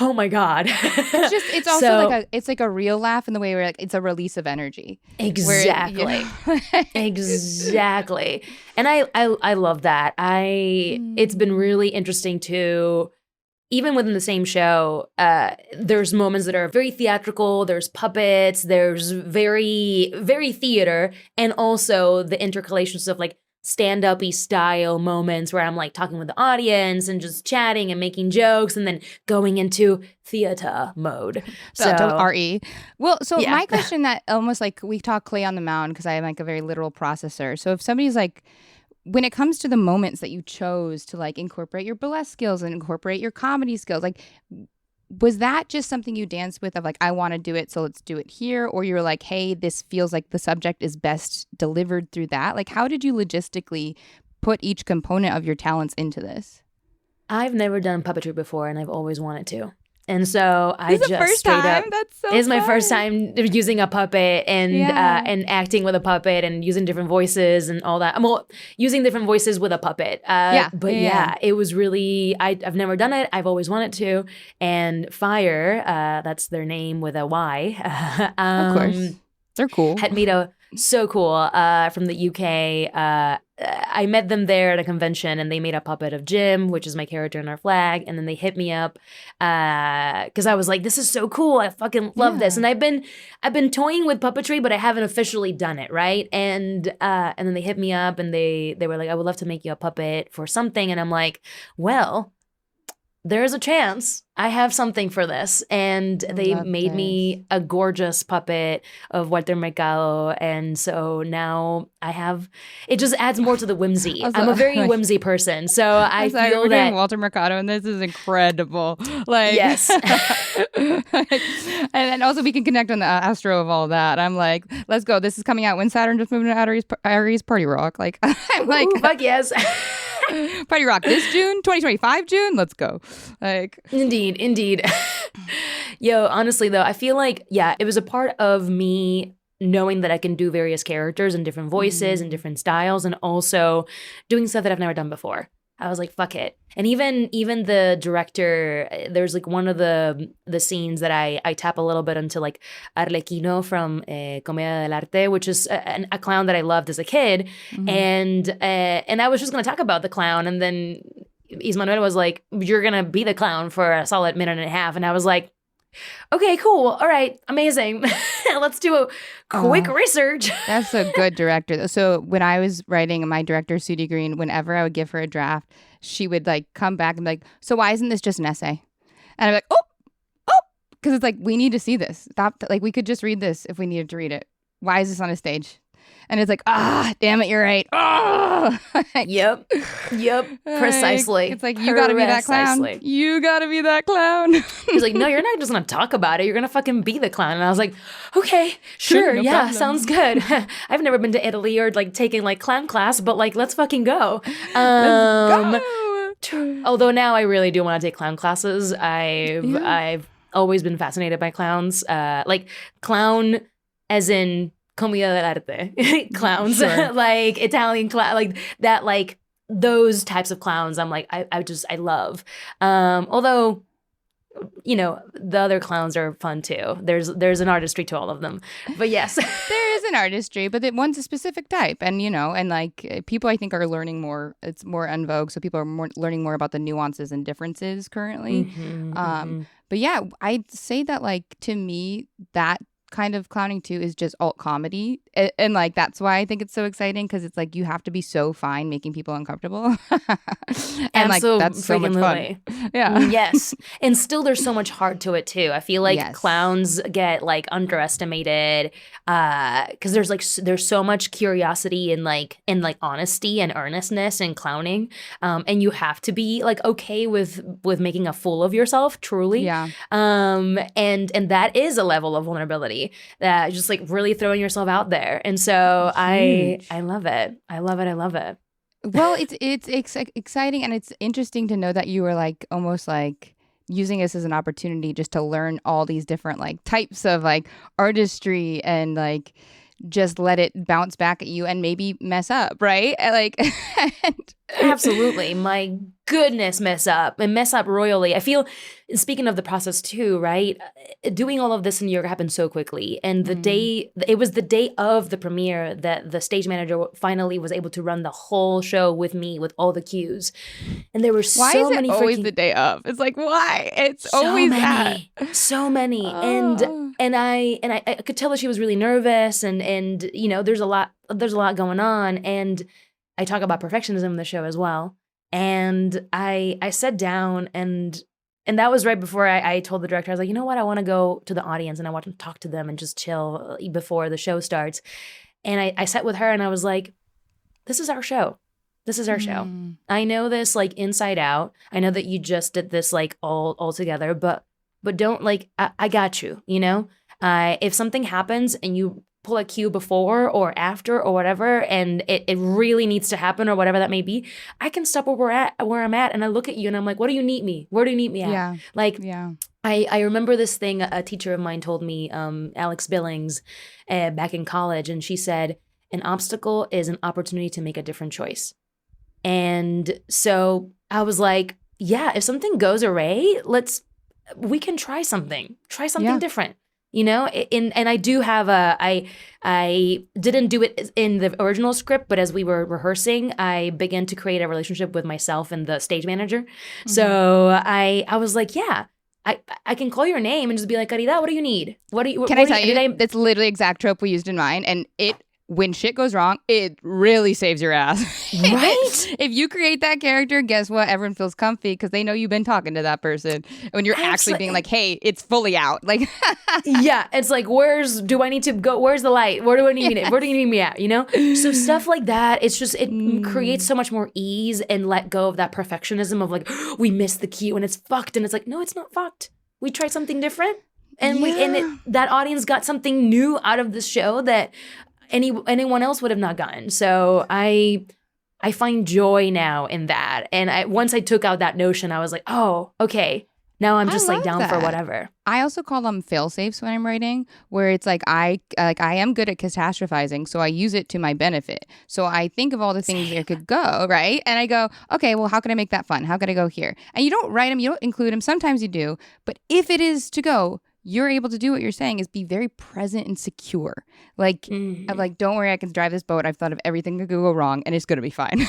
oh, my God. It's also like a real laugh in the way where, like, it's a release of energy. Exactly. Exactly. And I love that. It's been really interesting to... Even within the same show, there's moments that are very theatrical, there's puppets, there's very, very theater, and also the intercalations of like stand-up-y style moments where I'm like talking with the audience and just chatting and making jokes and then going into theater mode. So RE. Well, so Yeah. my question that almost like we talk clay on the mound because I am like a very literal processor. So if somebody's like, when it comes to the moments that you chose to like incorporate your burlesque skills and incorporate your comedy skills, like was that just something you danced with of like, I want to do it, so let's do it here? Or you're like, hey, this feels like the subject is best delivered through that? Like, how did you logistically put each component of your talents into this? I've never done puppetry before, and I've always wanted to. And so I This is just the first straight time? up. That's so It's my fun. first time using a puppet and Yeah. and acting with a puppet and using different voices and all that. Well, using different voices with a puppet. But Yeah. it was really. I've never done it. I've always wanted to. And Fire, that's their name with a Y. Of course. They're cool. Had made a so cool from the UK. I met them there at a convention, and they made a puppet of Jim, which is my character in our flag. And then they hit me up because I was like, "This is so cool! I fucking love this." And I've been toying with puppetry, but I haven't officially done it, right? And then they hit me up, and they were like, "I would love to make you a puppet for something." And I'm like, "Well, there's a chance I have something for this." And they love made me a gorgeous puppet of Walter Mercado. And so now I have, it just adds more to the whimsy. Also, I'm a very whimsy person. So I I'm sorry, feel we're that. doing Walter Mercado, and this is incredible. Like, Yes. and then also we can connect on the astro of all that. I'm like, let's go. This is coming out when Saturn just moved to Aries Party Rock. Like, I'm like, Ooh, fuck yes. Party Rock this June, 2025 June. Let's go. Like, Indeed. Yo, honestly though, I feel like, yeah, it was a part of me knowing that I can do various characters and different voices and different styles, and also doing stuff that I've never done before. I was like, fuck it. And even the director, there's like one of the scenes that I tap a little bit into like Arlequino from Comedia dell'arte, which is a clown that I loved as a kid. And I was just going to talk about the clown, and then Ismanuel was like, "You're going to be the clown for a solid minute and a half." And I was like, okay, cool. All right. Amazing. Let's do a quick research. that's a good director. So when I was writing my director, Sudie Green, whenever I would give her a draft, she would like come back and be like, so why isn't this just an essay? And I'm like, oh, because it's like, we need to see this. Stop. Like, we could just read this if we needed to read it. Why is this on a stage? And it's like, damn it, you're right. Oh, Yep. Precisely. It's like, you gotta be that clown. Precisely. You gotta be that clown. He's like, no, you're not just gonna talk about it. You're gonna fucking be the clown. And I was like, okay, sure, no yeah, problem. sounds good. I've never been to Italy or like taken like clown class, but like, let's fucking go. Although now I really do want to take clown classes. I've always been fascinated by clowns. Like clown as in Comedia dell'arte clowns, Sure. like Italian clown, like that, like those types of clowns. I'm like, I love. Although, you know, the other clowns are fun too. There's an artistry to all of them. But yes, There is an artistry, but one's a specific type, and you know, and like people, I think, are learning more. It's more en vogue, so people are learning more about the nuances and differences currently. But yeah, I'd say that like to me that kind of clowning too is just alt comedy, and like that's why I think it's so exciting, because it's like you have to be so fine making people uncomfortable. And like that's so much fun. Yeah. Yes. And still there's so much heart to it too. I feel like Yes. clowns get like underestimated because there's so much curiosity and like honesty and earnestness in clowning. And you have to be like okay with making a fool of yourself, truly. Yeah. And that is a level of vulnerability, that just like really throwing yourself out there. And so I love it. I love it. Well, it's exciting, and it's interesting to know that you were like almost like using this as an opportunity just to learn all these different like types of like artistry, and like just let it bounce back at you and maybe mess up, right? And, like, Absolutely. My goodness, mess up royally. I feel, speaking of the process too, right? Doing all of this in New York happened so quickly. And it was the day of the premiere that the stage manager finally was able to run the whole show with me with all the cues. And there were why so is it many always freaking, the day of? It's like, why? It's so always many, that. so many. Oh. And I could tell that she was really nervous, and you know, there's a lot going on. And I talk about perfectionism in the show as well. And I sat down and that was right before I told the director, I was like, you know what? I want to go to the audience and I want to talk to them and just chill before the show starts. And I sat with her and I was like, this is our show. This is our show. I know this like inside out. I know that you just did this like all together, but don't like, I got you, you know? If something happens and you pull a cue before or after or whatever, and it really needs to happen or whatever that may be, I can stop where I'm at and I look at you and I'm like, what do you need me? Where do you need me at? Yeah. Like, I remember this thing a teacher of mine told me, Alex Billings, back in college, and she said, an obstacle is an opportunity to make a different choice. And so I was like, yeah, if something goes awry, we can try something different. You know, and I do have I didn't do it in the original script, but as we were rehearsing, I began to create a relationship with myself and the stage manager. Mm-hmm. So I was like, yeah, I can call your name and just be like, Caridad, what do you need? Can I tell you? That's literally the exact trope we used in mine, and when shit goes wrong, it really saves your ass. Right? If you create that character, guess what? Everyone feels comfy because they know you've been talking to that person. When you're actually being like, hey, it's fully out. Like, yeah, it's like, do I need to go? Where's the light? Where do I need it? Where do you need me at? You know? So stuff like that, it's just, it creates so much more ease and let go of that perfectionism of like, we missed the cue and it's fucked. And it's like, no, it's not fucked. We tried something different. And that audience got something new out of this show that anyone else would have not gotten. So I find joy now in that. And once I took out that notion, I was like, oh, okay. Now I'm just like down for whatever. I also call them fail safes when I'm writing, where it's like I am good at catastrophizing, so I use it to my benefit. So I think of all the things that could go, right? And I go, okay, well, how can I make that fun? How can I go here? And you don't write them, you don't include them. Sometimes you do. But if it is to go, you're able to do what you're saying is be very present and secure. Like, I'm like, don't worry, I can drive this boat. I've thought of everything that could go wrong and it's going to be fine.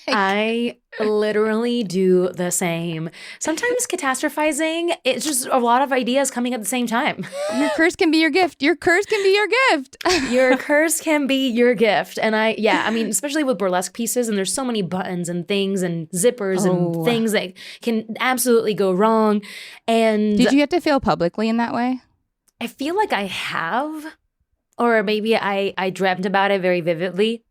I literally do the same. Sometimes catastrophizing, it's just a lot of ideas coming at the same time. Your curse can be your gift. Your curse can be your gift. Your curse can be your gift. And I mean, especially with burlesque pieces, and there's so many buttons and things and zippers and things that can absolutely go wrong. And did you have to fail publicly in that way? I feel like I have, or maybe I dreamt about it very vividly.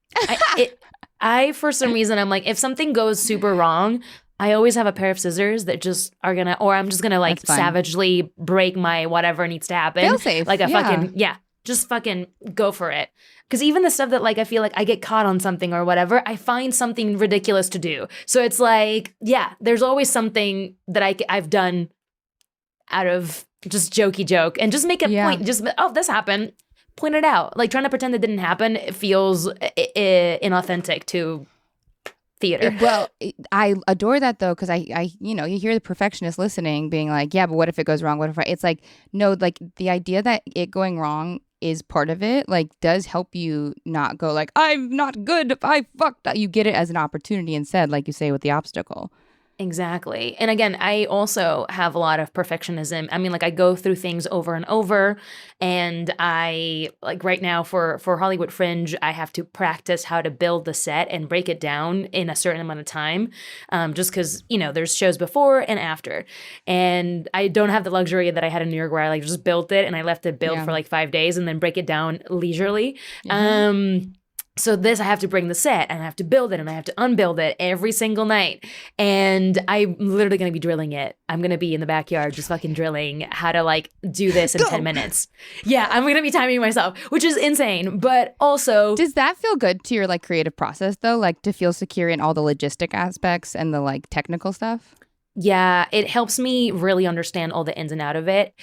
I for some reason, I'm like, if something goes super wrong, I always have a pair of scissors that just are gonna, or I'm just gonna like savagely break my whatever needs to happen. Fail safe. Like just fucking go for it. Because even the stuff that like I feel like I get caught on something or whatever, I find something ridiculous to do. So it's like, yeah, there's always something that I've done out of just jokey joke and just make a point. Just, oh, this happened. Point it out. Like trying to pretend it didn't happen, it feels inauthentic to theater. Well, I adore that though, because I you hear the perfectionist listening being like, yeah, but what if it goes wrong? What if it's like, no, like the idea that it going wrong is part of it, like does help you not go like, I'm not good, I fucked up. You get it as an opportunity instead, like you say with the obstacle. Exactly. And again, I also have a lot of perfectionism. I mean, like I go through things over and over, and I like right now for Hollywood Fringe, I have to practice how to build the set and break it down in a certain amount of time, just because, there's shows before and after. And I don't have the luxury that I had in New York where I like just built it and I left it built for like 5 days and then break it down leisurely. So this, I have to bring the set and I have to build it and I have to unbuild it every single night. And I'm literally going to be drilling it. I'm going to be in the backyard just fucking drilling how to like do this in 10 minutes. Yeah, I'm going to be timing myself, which is insane. But also... Does that feel good to your like creative process though? Like to feel secure in all the logistic aspects and the like technical stuff? Yeah, it helps me really understand all the ins and outs of it.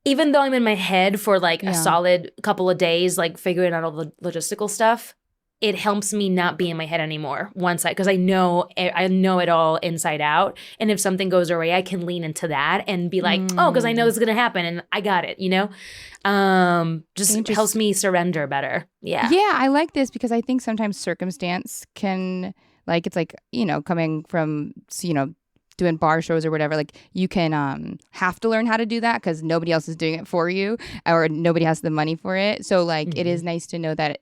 Even though I'm in my head for like a solid couple of days, like figuring out all the logistical stuff, it helps me not be in my head anymore because I know it all inside out. And if something goes awry, I can lean into that and be like, oh, because I know this is going to happen and I got it, just helps me surrender better. Yeah. Yeah, I like this because I think sometimes circumstance can like, it's like, coming from, doing bar shows or whatever, like you can have to learn how to do that because nobody else is doing it for you or nobody has the money for it. So like, it is nice to know that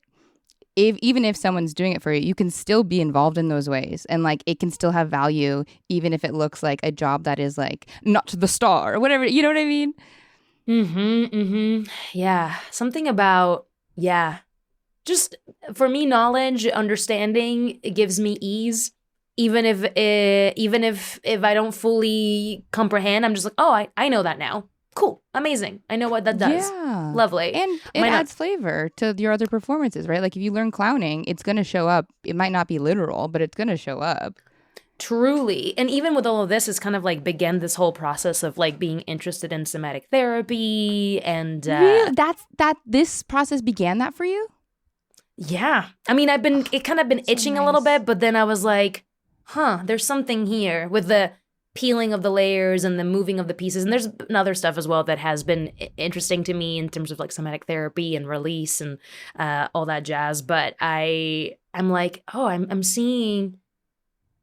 even if someone's doing it for you, you can still be involved in those ways. And like, it can still have value, even if it looks like a job that is like not the star or whatever. You know what I mean? Yeah. Something about, just for me, knowledge, understanding, it gives me ease. Even if I don't fully comprehend, I'm just like, oh, I know that now. Cool. Amazing. I know what that does. Yeah. Lovely. And it adds flavor to your other performances, right? Like if you learn clowning, it's going to show up. It might not be literal, but it's going to show up. Truly. And even with all of this, it's kind of like began this whole process of like being interested in somatic therapy and really? This process began that for you? Yeah. I mean, it kind of been itching a little bit, but then I was like, there's something here with the peeling of the layers and the moving of the pieces. And there's other stuff as well that has been interesting to me in terms of like somatic therapy and release and all that jazz. But I'm like, I'm seeing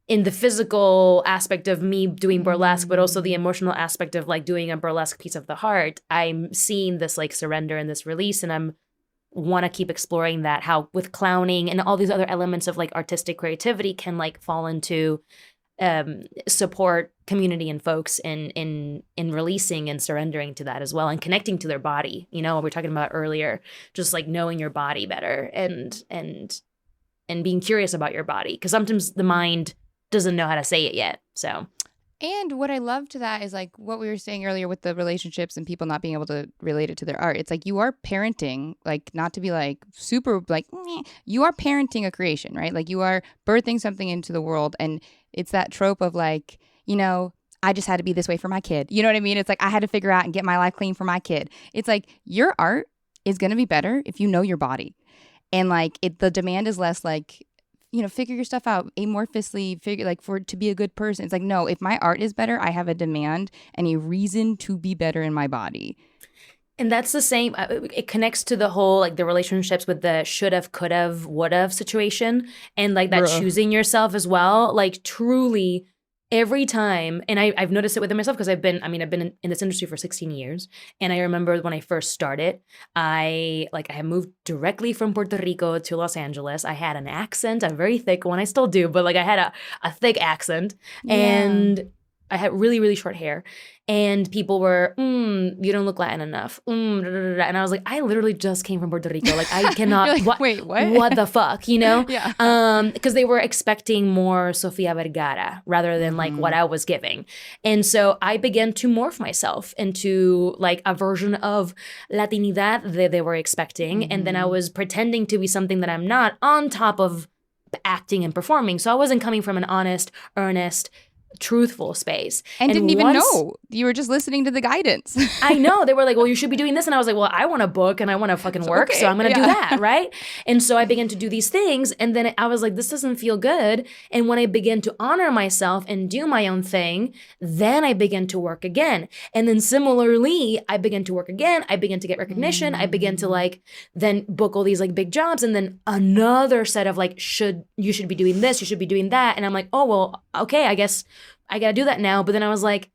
in the physical aspect of me doing burlesque, but also the emotional aspect of like doing a burlesque piece of the heart, I'm seeing this like surrender and this release, and I'm want to keep exploring that, how with clowning and all these other elements of like artistic creativity can like fall into support community and folks in releasing and surrendering to that as well, and connecting to their body. You know, what we were talking about earlier, just like knowing your body better and being curious about your body, because sometimes the mind doesn't know how to say it yet. So, and what I love to that is like what we were saying earlier with the relationships and people not being able to relate it to their art. It's like you are parenting, like not to be like super like, you are parenting a creation, right? Like you are birthing something into the world. And it's that trope of like, you know, I just had to be this way for my kid. You know what I mean? It's like I had to figure out and get my life clean for my kid. It's like your art is going to be better if you know your body. And like the demand is less like, you know, figure your stuff out amorphously, figure like for it to be a good person. It's like, no, if my art is better, I have a demand and a reason to be better in my body. And that's the same. It connects to the whole like the relationships with the should have, could have, would have situation, and like that choosing yourself as well. Like truly, every time, and I've noticed it within myself because I've been in this industry for 16 years, and I remember when I first started, I had moved directly from Puerto Rico to Los Angeles. I had an accent, a very thick one. I still do, but like I had a thick accent, and I had really, really short hair. And people were, you don't look Latin enough. And I was like, I literally just came from Puerto Rico. Like, I cannot. Like, wait, what? What the fuck, you know? Yeah. Because they were expecting more Sofia Vergara rather than like what I was giving. And so I began to morph myself into like a version of Latinidad that they were expecting. And then I was pretending to be something that I'm not on top of acting and performing. So I wasn't coming from an honest, earnest, truthful space. And didn't even know. You were just listening to the guidance. I know. They were like, well, you should be doing this. And I was like, well, I want to book and I want to fucking work. Okay. So I'm going to do that. Right. And so I began to do these things. And then I was like, this doesn't feel good. And when I began to honor myself and do my own thing, then I began to work again. And then similarly, I began to work again. I began to get recognition. I began to like then book all these like big jobs. And then another set of like, you should be doing this. You should be doing that. And I'm like, oh, well, okay, I guess I gotta do that now. But then I was like,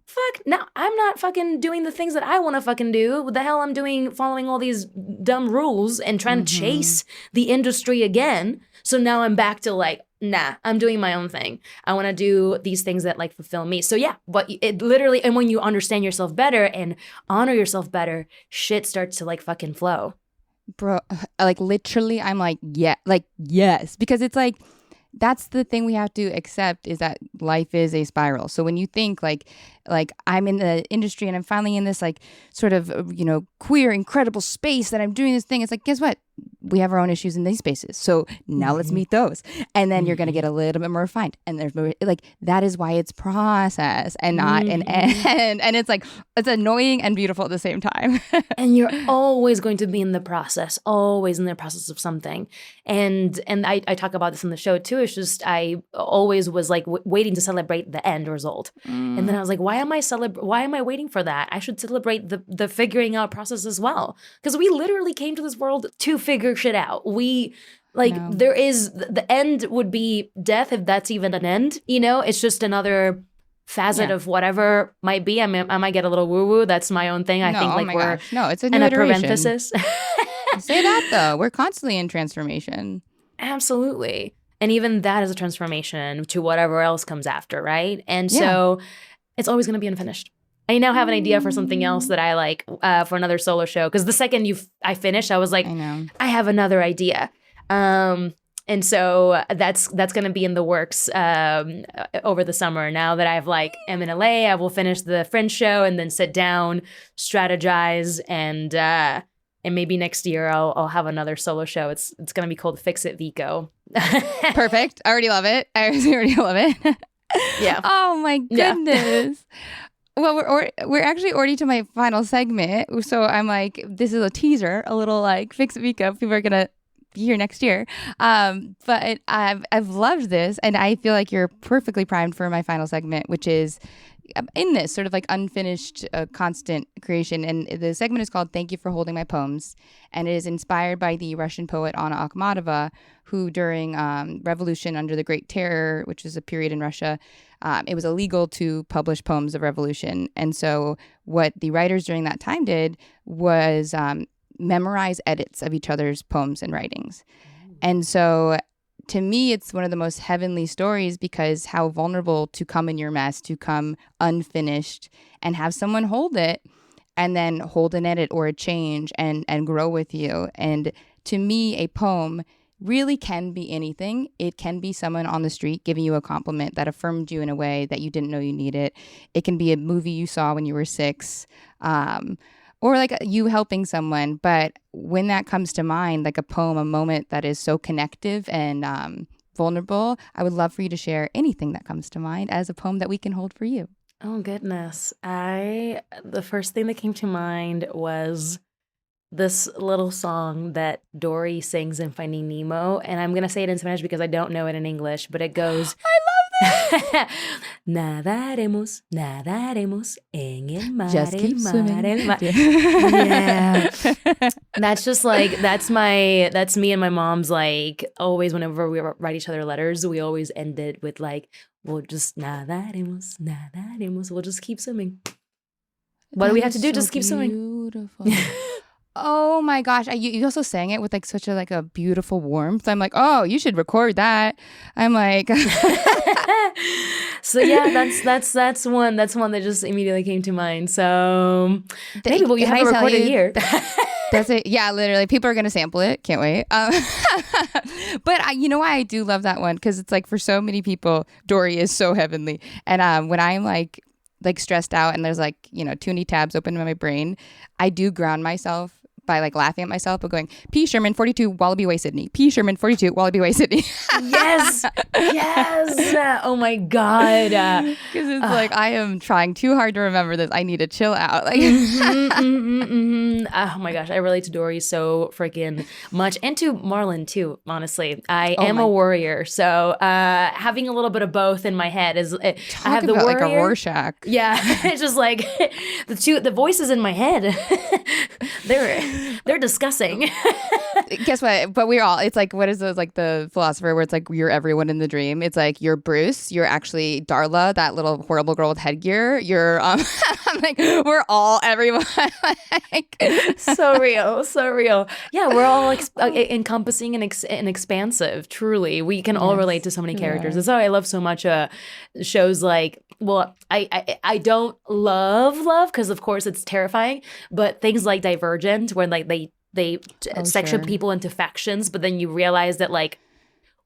fuck, no, I'm not fucking doing the things that I want to fucking do. What the hell I'm doing following all these dumb rules and trying to chase the industry again. So now I'm back to like, nah, I'm doing my own thing. I want to do these things that like fulfill me. So yeah, but it literally, and when you understand yourself better and honor yourself better, shit starts to like fucking flow. Bro, like literally, I'm like, yeah, like, yes. Because it's like, that's the thing we have to accept, is that life is a spiral. So when you think like I'm in the industry and I'm finally in this like sort of, you know, queer, incredible space that I'm doing this thing, it's like, guess what? We have our own issues in these spaces. So now let's meet those. And then you're going to get a little bit more refined. And there's more, like, that is why it's process and not an end. And it's like, it's annoying and beautiful at the same time. And you're always going to be in the process, always in the process of something. And I talk about this in the show too. It's just, I always was like waiting to celebrate the end result. And then I was like, why am I waiting for that? I should celebrate the figuring out process as well. Because we literally came to this world to figure shit out. There is, the end would be death, if that's even an end, you know? It's just another facet of whatever might be. I might get a little woo-woo. That's my own thing. I think like we're gosh. No, it's a new iteration. Parenthesis. Say that though. We're constantly in transformation. Absolutely. And even that is a transformation to whatever else comes after, right? And so it's always going to be unfinished. I now have an idea for something else that I like for another solo show. Because the second I finished, I was like, I have another idea. And so that's going to be in the works over the summer. Now that I'm in LA, I will finish the Fringe show and then sit down, strategize, and maybe next year I'll have another solo show. It's going to be called Fix It Vico. Perfect. I already love it. Yeah. Oh my goodness. Yeah. Well, we're actually already to my final segment. So I'm like, this is a teaser, a little like Fix It Vico. People are going to be here next year. But I've loved this, and I feel like you're perfectly primed for my final segment, which is in this sort of like unfinished constant creation. And the segment is called Thank You for Holding My Poems, and it is inspired by the Russian poet Anna Akhmatova, who during revolution under the Great Terror, which is a period in Russia, it was illegal to publish poems of revolution. And so what the writers during that time did was memorize edits of each other's poems and writings. And so to me, it's one of the most heavenly stories, because how vulnerable to come in your mess, to come unfinished and have someone hold it and then hold an edit or a change and grow with you. And to me, a poem really can be anything. It can be someone on the street giving you a compliment that affirmed you in a way that you didn't know you needed. It can be a movie you saw when you were 6, or like you helping someone. But when that comes to mind, like a poem, a moment that is so connective and vulnerable, I would love for you to share anything that comes to mind as a poem that we can hold for you. Oh, goodness. The first thing that came to mind was this little song that Dory sings in Finding Nemo. And I'm going to say it in Spanish because I don't know it in English, but it goes... I love this! Nadaremos, nadaremos en el mar. Just keep swimming. Yeah. That's just like, that's me and my mom's like, always whenever we write each other letters, we always end it with like, we'll just nadaremos, nadaremos. We'll just keep swimming. What do we have to do? So just keep swimming. Beautiful. Oh my gosh. You also sang it with like such a beautiful warmth. I'm like, oh, you should record that. I'm like... So yeah, that's one that just immediately came to mind. So maybe we'll have it recorded here. That's it. Yeah, literally. People are going to sample it. Can't wait. But you know why I do love that one? Because it's like for so many people, Dory is so heavenly. And when I'm like stressed out and there's like, too many tabs open in my brain, I do ground myself by like laughing at myself, but going, P. Sherman, 42, Wallaby Way, Sydney. P. Sherman, 42, Wallaby Way, Sydney. Yes. Oh my God. Because it's like, I am trying too hard to remember this. I need to chill out. Like, Oh my gosh, I relate to Dory so freaking much, and to Marlon too. Honestly, I am a warrior, so having a little bit of both in my head is. I have the warrior, like a Rorschach. Yeah, it's just like the voices in my head. They're discussing. Guess what? But we're all. It's like, what is those, like the philosopher where it's like you're everyone in the dream. It's like you're Bruce. You're actually Darla, that little horrible girl with headgear. You're I'm like, we're all everyone. Like, so real. Yeah, we're all encompassing and expansive. Truly, we can all relate to so many characters. That's why I love so much shows like. Well, I don't love because of course it's terrifying, but things like Divergent, where like they section people into factions, but then you realize that like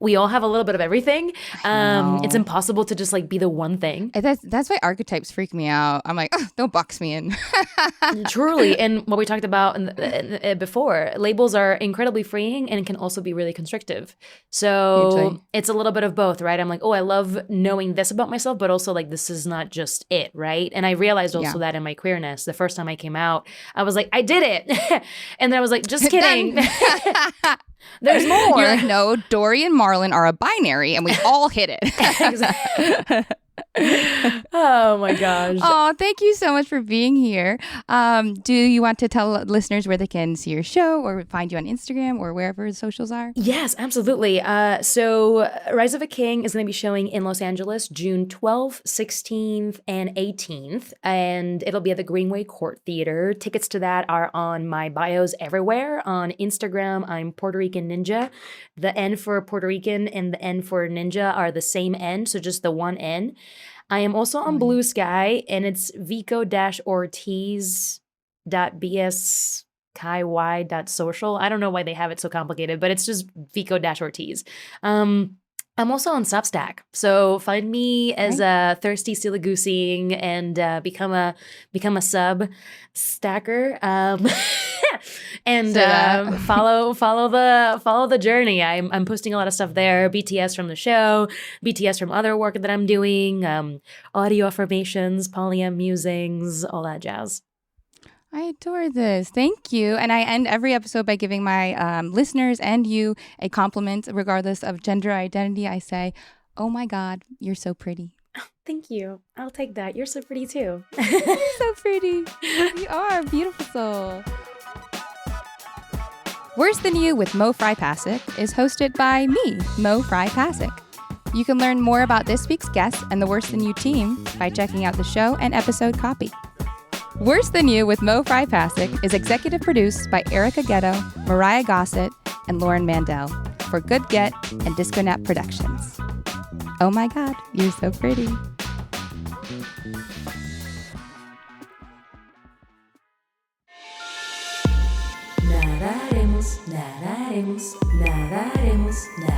we all have a little bit of everything. It's impossible to just like be the one thing. That's why archetypes freak me out. I'm like, don't box me in. Truly. And what we talked about before, labels are incredibly freeing and can also be really constrictive. So Hugely. It's a little bit of both, right? I'm like, oh, I love knowing this about myself, but also like this is not just it, right? And I realized also that in my queerness, the first time I came out, I was like, I did it. And then I was like, just kidding. There's more. You're like, no, Dory and Marlon are a binary and we all hit it. Exactly. Oh my gosh. Oh, thank you so much for being here. Do you want to tell listeners where they can see your show or find you on Instagram or wherever the socials are? Yes, absolutely. So Rise of a King is going to be showing in Los Angeles June 12th, 16th, and 18th, and it'll be at the Greenway Court Theater. Tickets to that are on my bios everywhere. On Instagram, I'm Puerto Rican Ninja. The N for Puerto Rican and the N for Ninja are the same N, so just the one N. I am also on Blue Sky, and it's vico-ortiz.bsky.social. I don't know why they have it so complicated, but it's just Vico-Ortiz. I'm also on Substack, so find me as a thirsty Siligoosing and become a sub stacker. And follow the journey. I'm posting a lot of stuff there. BTS from the show, BTS from other work that I'm doing, audio affirmations, polyam musings, all that jazz. I adore this. Thank you. And I end every episode by giving my listeners and you a compliment, regardless of gender identity. I say, "Oh my God, you're so pretty." Thank you. I'll take that. You're so pretty too. You're so pretty. You are a beautiful soul. Worse Than You with Mo Fry Pasick is hosted by me, Mo Fry Pasick. You can learn more about this week's guest and the Worse Than You team by checking out the show and episode copy. Worse Than You with Mo Fry Pasick is executive produced by Erica Ghetto, Mariah Gossett, and Lauren Mandel for Good Get and Disco Nap Productions. Oh my God, you're so pretty. Nadaremos, nadaremos, nadaremos, nadaremos.